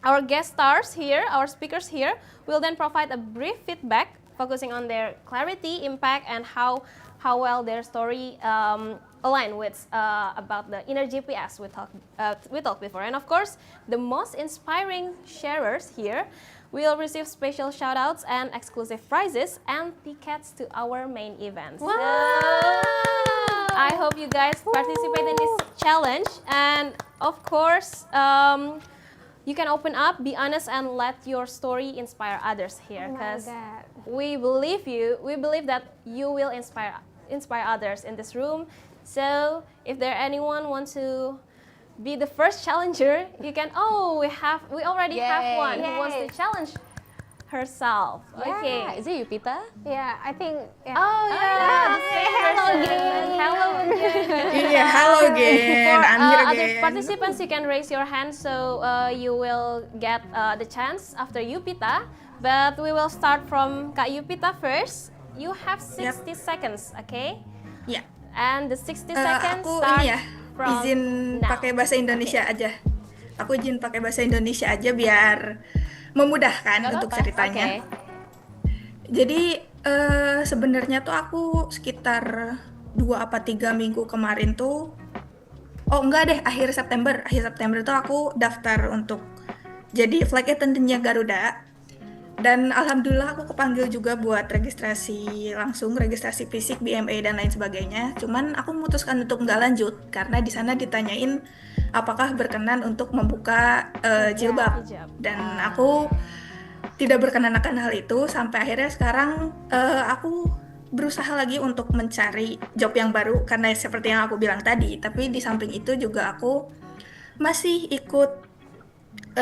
S3: our guest stars here, our speakers here, will then provide a brief feedback focusing on their clarity, impact, and how well their story align with about the inner GPS we talked before. And of course, the most inspiring sharers here will receive special shoutouts and exclusive prizes and tickets to our main event.
S4: Wow.
S3: So I hope you guys participate in this challenge, and of course, you can open up, be honest, and let your story inspire others here, because we believe you. We believe that you will inspire others in this room. So if there anyone wants to be the first challenger, you can. Oh, we already have one who wants to challenge herself. Okay,
S2: Is it Yupita?
S4: Yeah, I think. Yeah.
S3: oh yeah,
S4: Hello again.
S3: hello again.
S5: Yeah, hello again.
S3: For
S5: I'm here
S3: other
S5: again.
S3: participants, you can raise your hand, so you will get the chance after Yupita. But we will start from Kak Yupita first. You have 60 seconds, okay?
S5: Ya,
S3: And the 60 seconds
S5: aku
S3: start
S5: ini ya
S3: from
S5: izin
S3: now.
S5: pakai bahasa Indonesia aja. Aku izin pakai bahasa Indonesia aja biar memudahkan untuk ceritanya.
S3: Okay.
S5: Jadi sebenarnya tuh aku sekitar 2 apa 3 minggu kemarin tuh, oh enggak deh, akhir September tuh aku daftar untuk jadi flight attendant-nya Garuda. Dan alhamdulillah aku kepanggil juga buat registrasi langsung, registrasi fisik, BMA dan lain sebagainya. Cuman aku memutuskan untuk nggak lanjut karena di sana ditanyain apakah berkenan untuk membuka jilbab. Dan aku tidak berkenan akan hal itu, sampai akhirnya sekarang aku berusaha lagi untuk mencari job yang baru karena seperti yang aku bilang tadi. Tapi di samping itu juga aku masih ikut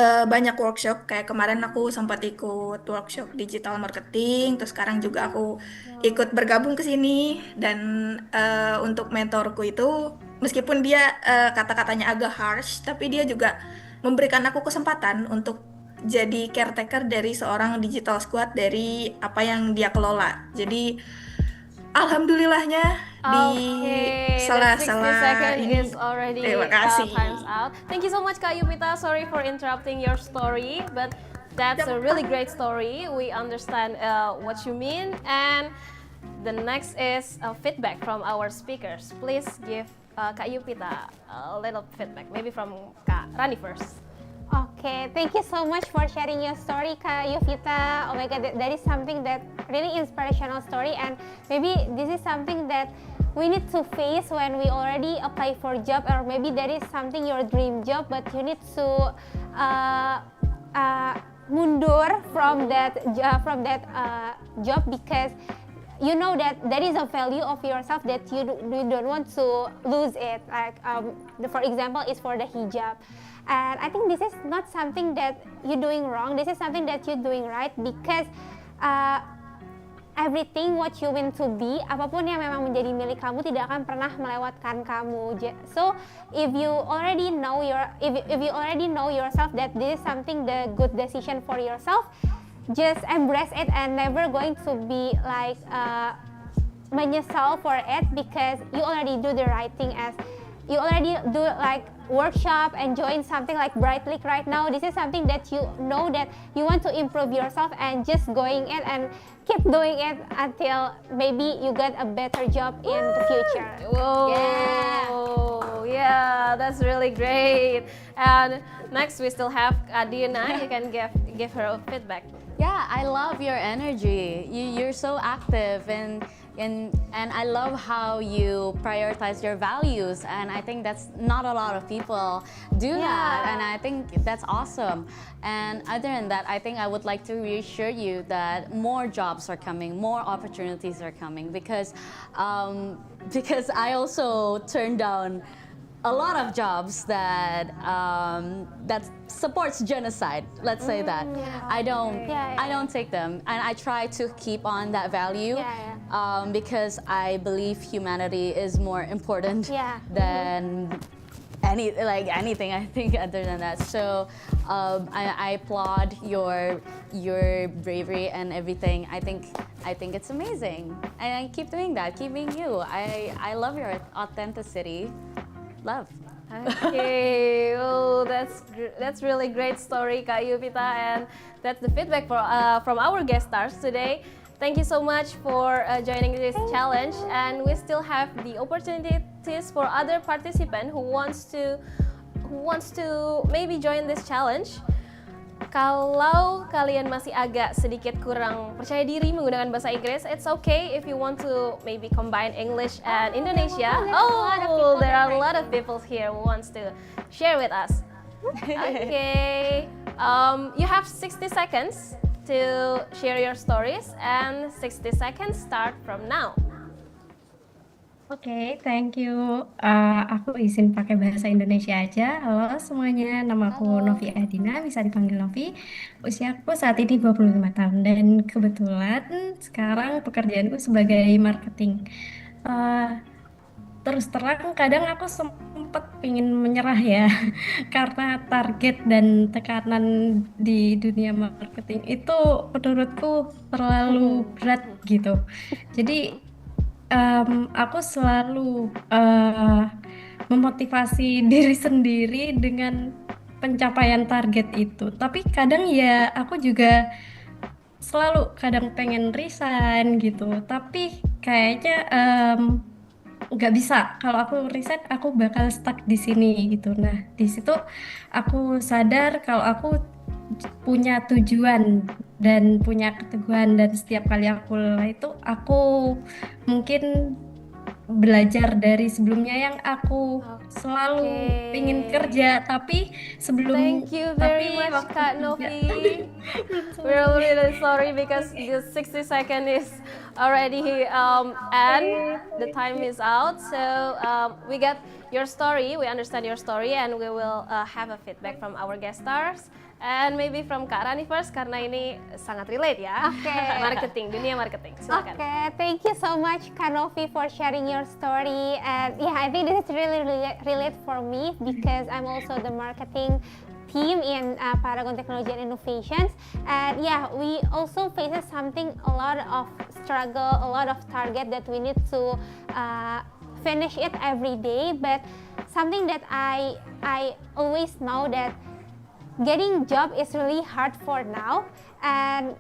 S5: banyak workshop. Kayak kemarin aku sempat ikut workshop digital marketing, terus sekarang juga aku ikut bergabung ke sini. Dan untuk mentorku itu, meskipun dia kata-katanya agak harsh, tapi dia juga memberikan aku kesempatan untuk jadi caretaker dari seorang digital squad dari apa yang dia kelola. Jadi alhamdulillahnya di sela-sela ini.
S3: Is already
S5: Terima kasih.
S3: times out. Thank you so much, Kak Yupita. Sorry for interrupting your story, but that's a really great story. We understand what you mean. And the next is feedback from our speakers. Please give Kak Yupita a little feedback. Maybe from Kak Rani first.
S4: Okay, thank you so much for sharing your story, Kak Yupita. Oh my God, that is something that really inspirational story, and maybe this is something that we need to face when we already apply for job, or maybe that is something your dream job, but you need to mundur from that job because you know that there is a value of yourself that you don't want to lose it. Like for example, is for the hijab. And I think this is not something that you're doing wrong. This is something that you're doing right because everything what you want to be, apapun yang memang menjadi milik kamu tidak akan pernah melewatkan kamu. So if you already know yourself that this is something the good decision for yourself, just embrace it and never going to be like menyesal for it because you already do the right thing, as you already do like workshop and join something like Bright League right now. This is something that you know that you want to improve yourself and just going it and keep doing it until maybe you get a better job in the future.
S3: Whoa, yeah, that's really great. And next we still have Dwynna. You can give her a feedback.
S2: Yeah, I love your energy. You're so active and I love how you prioritize your values, and I think that's not a lot of people do that, and I think that's awesome. And other than that, I think I would like to reassure you that more jobs are coming, more opportunities are coming, because I also turned down a lot of jobs that that supports genocide. Let's say that I don't take them, and I try to keep on that value because I believe humanity is more important than anything I think other than that. So I applaud your bravery and everything. I think it's amazing, and I keep doing that. Keep being you. I love your authenticity. Love.
S3: Okay, oh, that's really great story, Kak Yuvita, and that's the feedback from our guest stars today. Thank you so much for joining this challenge, and we still have the opportunities for other participants who wants to maybe join this challenge. Kalau kalian masih agak sedikit kurang percaya diri menggunakan bahasa Inggris, it's okay if you want to maybe combine English and Indonesia. Oh, there are a lot of people here who wants to share with us. Okay, you have 60 seconds to share your stories, and 60 seconds start from now.
S8: Oke, thank you. Aku izin pakai bahasa Indonesia aja. Halo semuanya, nama aku Novi Adina, bisa dipanggil Novi. Usiaku saat ini 25 tahun dan kebetulan sekarang pekerjaanku sebagai marketing. Terus terang kadang aku sempet pingin menyerah ya, karena target dan tekanan di dunia marketing itu menurutku terlalu berat gitu. Jadi aku selalu memotivasi diri sendiri dengan pencapaian target itu. Tapi kadang ya aku juga selalu kadang pengen resign gitu. Tapi kayaknya nggak bisa. Kalau aku resign, aku bakal stuck di sini gitu. Nah, di situ aku sadar kalau aku punya tujuan dan punya keteguhan, dan setiap kali aku lelah itu aku mungkin belajar dari sebelumnya yang aku selalu ingin kerja tapi sebelum
S3: Thank you very much, Kak Novi. We're really sorry because the 60 second is already end. The time is out, so we get your story, we understand your story, and we will have a feedback from our guest stars. And maybe from Kak Rani first, karena ini sangat relate ya. Marketing, dunia marketing. Silakan.
S4: Okay, thank you so much, Kanovi, for sharing your story. And yeah, I think this is really relate for me because I'm also the marketing team in Paragon Technology and Innovations. And yeah, we also faces something, a lot of struggle, a lot of target that we need to finish it every day. But something that I always know that getting job is really hard for now, and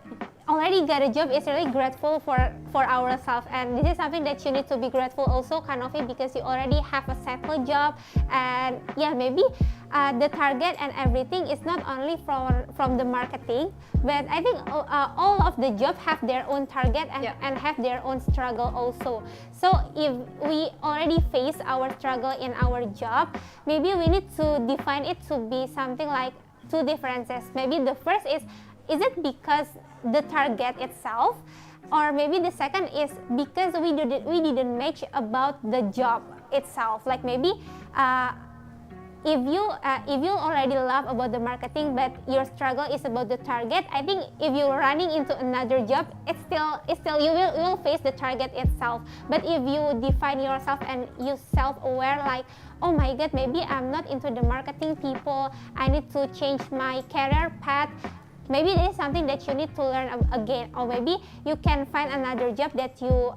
S4: already got a job is really grateful for ourselves, and this is something that you need to be grateful also, Kanovi, because you already have a settled job. And yeah, maybe the target and everything is not only from the marketing, but I think all of the job have their own target and have their own struggle also. So if we already face our struggle in our job, maybe we need to define it to be something like two differences. Maybe the first is it because the target itself, or maybe the second is because we didn't match about the job itself. Like maybe if you already love about the marketing but your struggle is about the target, I think if you're running into another job, it's still you will face the target itself. But if you define yourself and you self-aware, like, oh my god, maybe I'm not into the marketing people, I need to change my career path. Maybe this is something that you need to learn again, or maybe you can find another job that you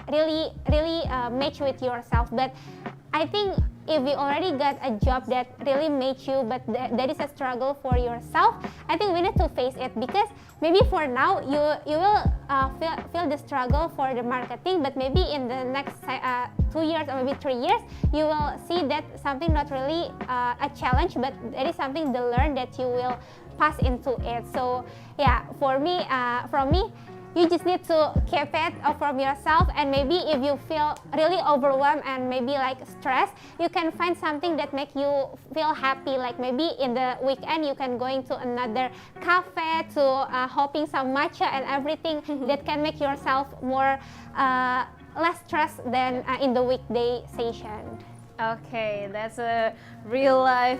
S4: really match with yourself. But I think if you already got a job that really makes you, but that is a struggle for yourself, I think we need to face it, because maybe for now you will feel the struggle for the marketing, but maybe in the next 2 years or maybe 3 years, you will see that something not really a challenge, but that is something to learn that you will pass into it. So yeah, for me, from me, you just need to keep it from yourself, and maybe if you feel really overwhelmed and maybe like stressed, you can find something that make you feel happy. Like maybe in the weekend you can going to another cafe to hopping some matcha and everything that can make yourself more less stressed than in the weekday session.
S3: Okay, that's a real life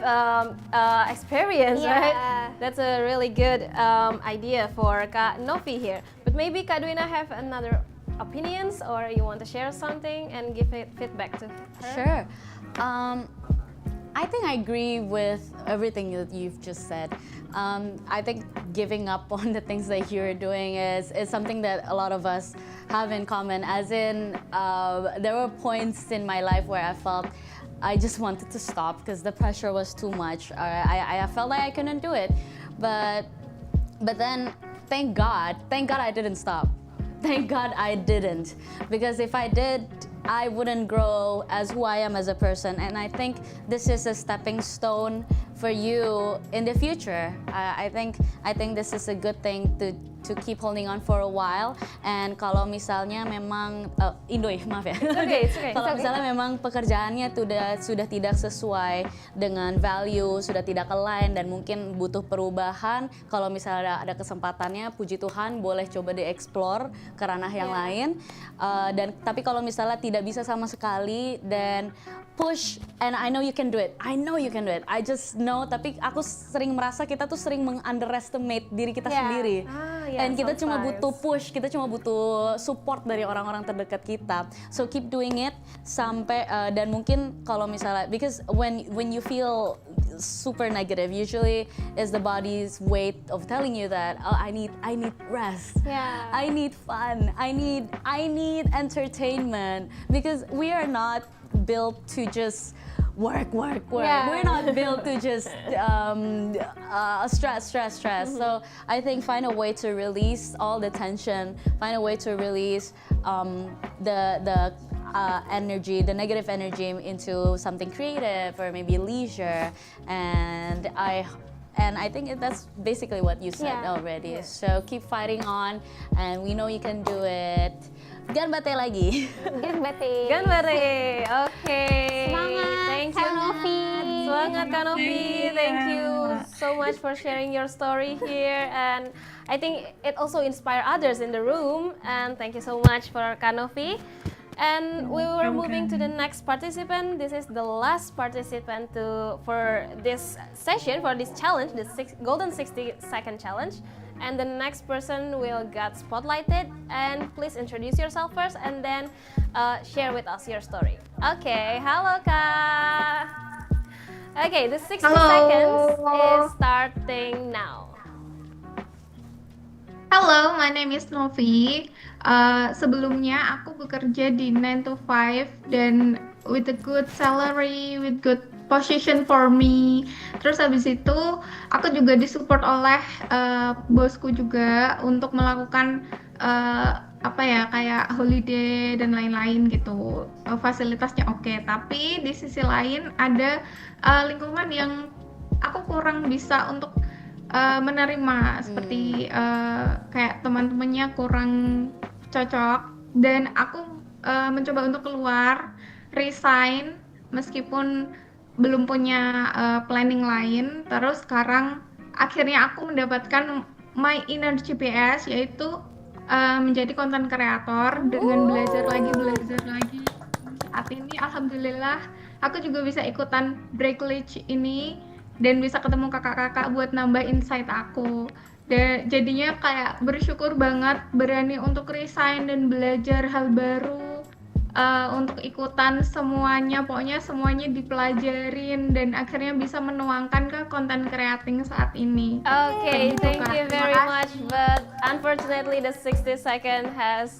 S3: experience, right? That's a really good idea for Kak Novi here. But maybe Kak Dwynna have another opinions, or you want to share something and give it feedback to her?
S2: Sure. I think I agree with everything that you've just said. I think giving up on the things that you're doing is something that a lot of us have in common. As in, there were points in my life where I felt I just wanted to stop because the pressure was too much. I felt like I couldn't do it, but then thank God I didn't stop. Thank God I didn't, because if I did, I wouldn't grow as who I am as a person. And I think this is a stepping stone for you in the future. I think this is a good thing to keep holding on for a while. And kalau misalnya memang Indoy, maaf ya.
S3: Okay.
S2: Kalau misalnya memang pekerjaannya sudah tidak sesuai dengan value, sudah tidak align dan mungkin butuh perubahan, kalau misalnya ada kesempatannya, puji Tuhan boleh coba dieksplor ke ranah yang lain. Dan tapi kalau misalnya tidak bisa sama sekali, dan push, and I know you can do it. I just know, tapi aku sering merasa kita tuh sering underestimate diri kita sendiri. And kita cuma butuh push, kita cuma butuh support dari orang-orang terdekat kita. So keep doing it sampai dan mungkin kalau misalnya, because when you feel super negative, usually is the body's way of telling you that I need rest.
S4: Yeah.
S2: I need fun. I need entertainment, because we are not built to just work.
S4: Yeah.
S2: We're not built to just stress. So I think find a way to release all the tension, find a way to release the energy, the negative energy, into something creative or maybe leisure. And I think that's basically what you said already. So keep fighting on, and we know you can do it. Ganbate lagi.
S3: Ganbare. Okay.
S4: Semangat,
S3: Thank you.
S4: Kak Novi.
S3: Semangat Kak Novi. Thank you so much for sharing your story here, and I think it also inspire others in the room. And thank you so much for Kak Novi. And we were moving to the next participant. This is the last participant for this session, for this challenge, the golden 60-second challenge. And the next person will get spotlighted. And please introduce yourself first, and then share with us your story. Okay, hello Kak. Okay, the 60 seconds is starting now.
S5: Halo, my name is Novi. Sebelumnya aku bekerja di 9 to 5 dan with a good salary, with good position for me. Terus habis itu aku juga disupport oleh bosku juga untuk melakukan kayak holiday dan lain-lain gitu. Fasilitasnya oke, tapi di sisi lain ada lingkungan yang aku kurang bisa untuk menerima, seperti kayak teman-temannya kurang cocok, dan aku mencoba untuk keluar, resign meskipun belum punya planning lain. Terus sekarang akhirnya aku mendapatkan my inner GPS, yaitu menjadi konten kreator dengan belajar lagi. Saat ini alhamdulillah aku juga bisa ikutan Breakleague ini dan bisa ketemu kakak-kakak buat nambah insight aku. Dan jadinya kayak bersyukur banget berani untuk resign dan belajar hal baru, untuk ikutan semuanya, pokoknya semuanya dipelajarin dan akhirnya bisa menuangkan ke konten creating saat ini.
S3: Okay,
S5: Gitu,
S3: thank
S5: Kak.
S3: you very much. But unfortunately, the 60 second has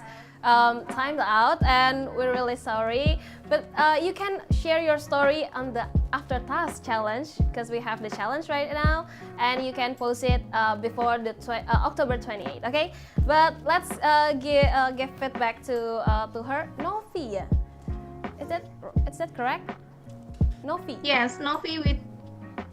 S3: timed out, and we're really sorry. But you can share your story on the after task challenge, because we have the challenge right now, and you can post it before the October 28th. Okay, but let's give feedback to her. Novi, is that correct? Novi.
S5: Yes, Novi with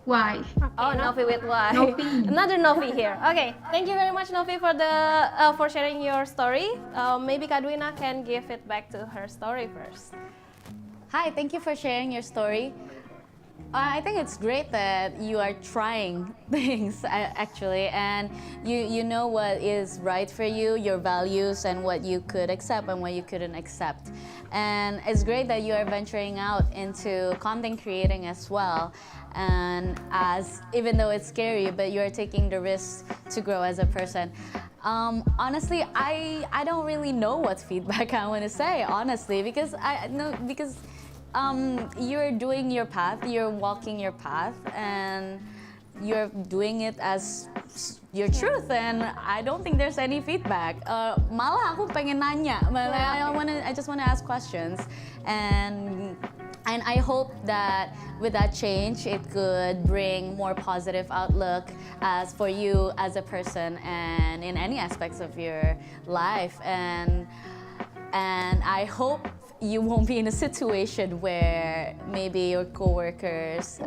S5: Y.
S3: Oh, Novi with Y.
S5: Novi.
S3: Another Novi here. Okay, thank you very much, Novi, for sharing your story. Maybe Kak Dwynna can give it back to her story first.
S2: Hi, thank you for sharing your story. I think it's great that you are trying things actually, and you know what is right for you, your values, and what you could accept and what you couldn't accept. And it's great that you are venturing out into content creating as well. And even though it's scary, but you're taking the risk to grow as a person. Honestly, I don't really know what feedback I want to say, honestly, because you're doing your path, you're walking your path, and you're doing it as your truth, and I don't think there's any feedback. Malah aku pengen nanya, I just wanna ask questions, and I hope that with that change, it could bring more positive outlook as for you as a person and in any aspects of your life, and I hope you won't be in a situation where maybe your coworkers,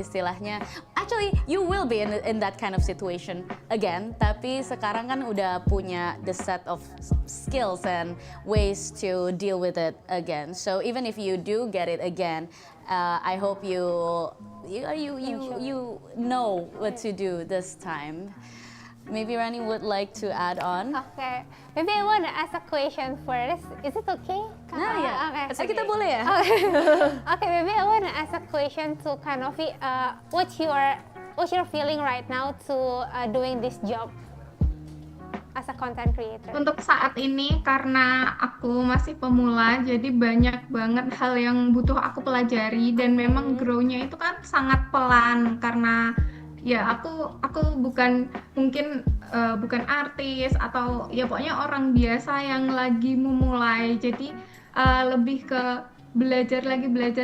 S2: istilahnya, actually you will be in that kind of situation again. Tapi sekarang kan udah punya the set of skills and ways to deal with it again. So even if you do get it again, I hope you know what to do this time. Maybe Rani would like to add on.
S4: Okay, maybe I want to ask a question first. Is it okay?
S2: Nah, ya.
S4: Okay.
S2: Kita boleh ya?
S4: Okay, maybe I want to ask a question to Kanovi. What's your feeling right now to doing this job as a content creator?
S9: Untuk saat ini karena aku masih pemula, jadi banyak banget hal yang butuh aku pelajari dan memang grow-nya itu kan sangat pelan karena ya aku bukan bukan artis atau ya pokoknya orang biasa yang lagi memulai, jadi lebih ke belajar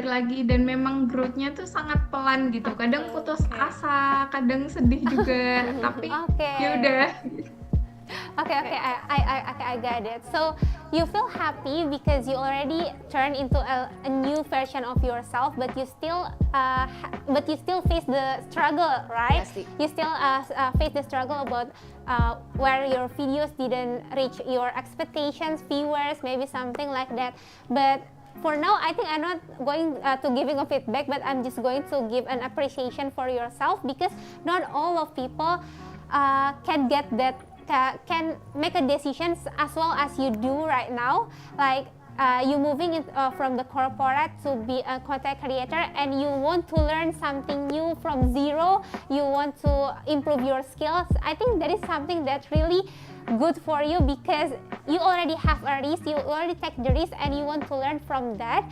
S9: lagi dan memang growth-nya tuh sangat pelan gitu, kadang putus asa, kadang sedih juga tapi ya udah.
S4: Okay, I got it. So you feel happy because you already turned into a new version of yourself, but you still face the struggle, right?
S2: Pasti.
S4: You still face the struggle about where your videos didn't reach your expectations, viewers, maybe something like that. But for now, I think I'm not going to giving a feedback, but I'm just going to give an appreciation for yourself because not all of people can get that. Can make a decisions as well as you do right now, like you moving from the corporate to be a content creator, and you want to learn something new from zero, you want to improve your skills. I think that is something that really good for you because you already have a risk, you already take the risk, and you want to learn from that.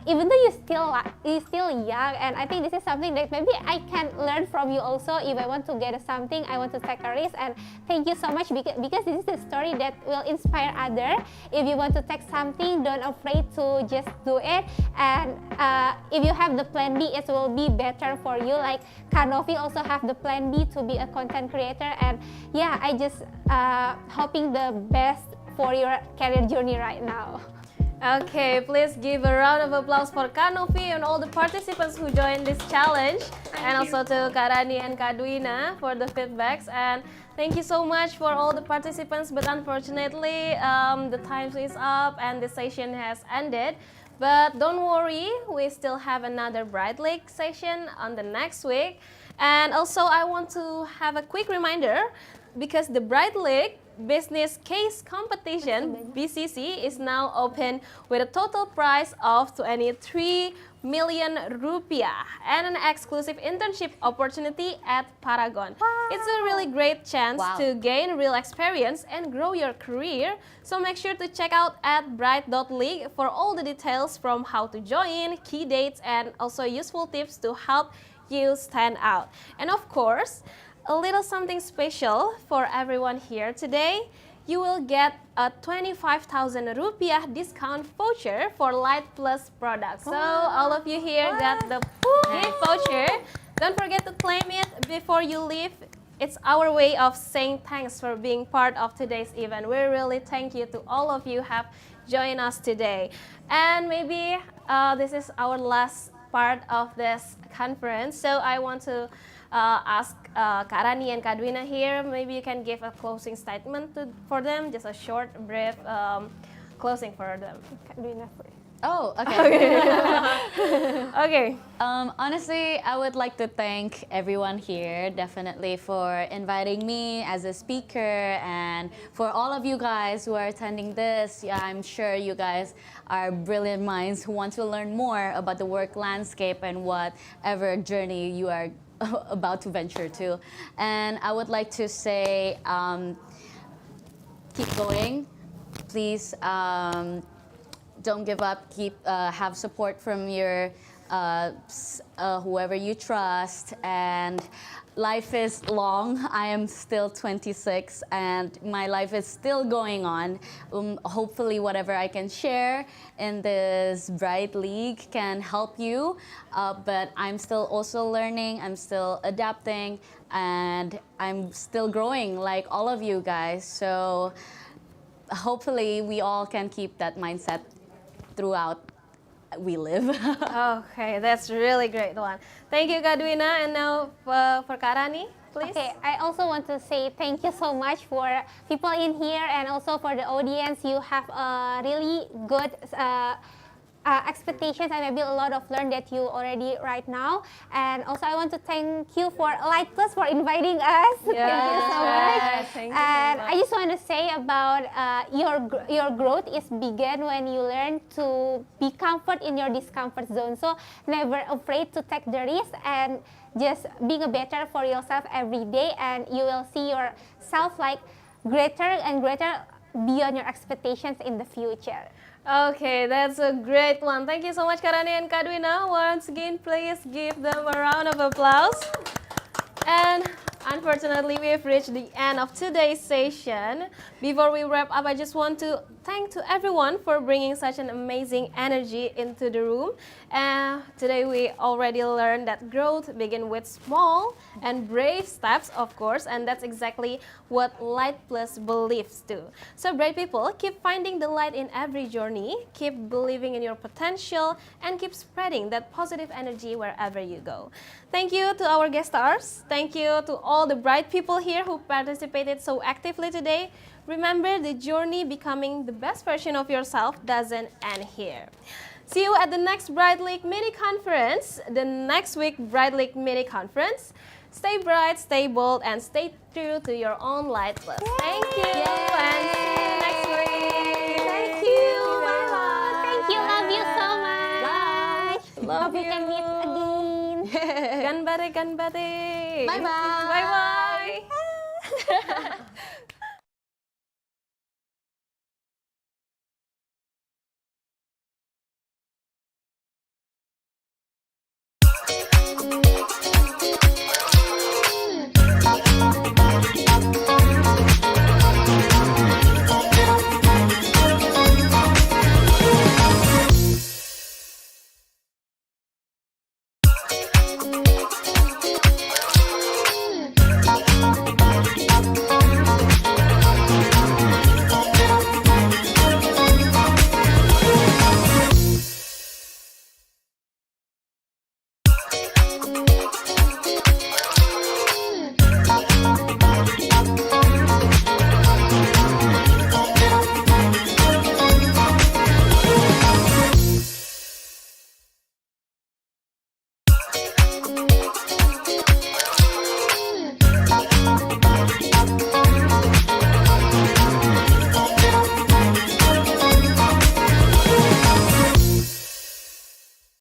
S4: Even though you're still young, and I think this is something that maybe I can learn from you also. If I want to get something, I want to take a risk, and thank you so much because this is a story that will inspire others. If you want to take something, don't afraid to just do it, and if you have the plan B, it will be better for you. Like Kanovi also have the plan B to be a content creator, and yeah, I just hoping the best for your career journey right now.
S3: Okay, please give a round of applause for Kanovi and all the participants who joined this challenge. And also to Kak Rani and Kak Dwynna for the feedbacks. And thank you so much for all the participants. But unfortunately, the time is up and the session has ended. But don't worry, we still have another Bright League session on the next week. And also I want to have a quick reminder because the Bright League Business Case Competition BCC is now open with a total prize of 23 million rupiah and an exclusive internship opportunity at Paragon. Wow. It's a really great chance to gain real experience and grow your career. So make sure to check out at bright.league for all the details from how to join, key dates, and also useful tips to help you stand out. And of course, a little something special for everyone here today. You will get a 25,000 rupiah discount voucher for Light Plus products. So all of you here got the gift voucher. Don't forget to claim it before you leave. It's our way of saying thanks for being part of today's event. We really thank you to all of you who have joined us today. And maybe this is our last part of this conference. So I want to ask Kak Rani and Kak Dwynna here. Maybe you can give a closing statement for them, just a short, brief closing for them.
S4: Kak Dwynna first.
S2: Oh, okay.
S3: Okay.
S2: Honestly, I would like to thank everyone here, definitely, for inviting me as a speaker, and for all of you guys who are attending this. Yeah, I'm sure you guys are brilliant minds who want to learn more about the work landscape and whatever journey you are about to venture to. And I would like to say, keep going. Please don't give up. Have support from your whoever you trust, and life is long. I am still 26 and my life is still going on. Hopefully whatever I can share in this Bright League can help you, but I'm still also learning, I'm still adapting, and I'm still growing like all of you guys. So hopefully we all can keep that mindset throughout we live.
S3: Okay, that's really great one. Thank you, Kak Dwynna. And now for Kak Rani, please.
S4: Okay, I also want to say thank you so much for people in here and also for the audience. You have a really good expectations and maybe a lot of learn that you already right now. And also I want to thank you for Light Plus for inviting us. Thank you so much.
S3: Thank you so
S4: And
S3: much.
S4: I just want to say about your growth is begin when you learn to be comfort in your discomfort zone. So never afraid to take the risk and just being a better for yourself every day, and you will see yourself like greater and greater beyond your expectations in the future.
S3: Okay, that's a great one. Thank you so much, Kak Rani and Kak Dwynna. Once again, please give them a round of applause. And unfortunately, we have reached the end of today's session. Before we wrap up, I just want to thank to everyone for bringing such an amazing energy into the room. Today we already learned that growth begins with small and brave steps, of course, and that's exactly what Light Plus believes too. So bright people, keep finding the light in every journey, keep believing in your potential, and keep spreading that positive energy wherever you go. Thank you to our guest stars. Thank you to all the bright people here who participated so actively today. Remember, the journey becoming the best version of yourself doesn't end here. See you at the next Bright League mini conference, the next week Bright League mini conference. Stay bright, stay bold, and stay true to your own Light Plus. Thank you, and see you next week.
S4: Thank you. Bye. Thank you. Love you so much.
S3: Love
S4: Hope we can meet again.
S3: Ganbare, ganbare.
S2: Bye-bye.
S3: Bye-bye.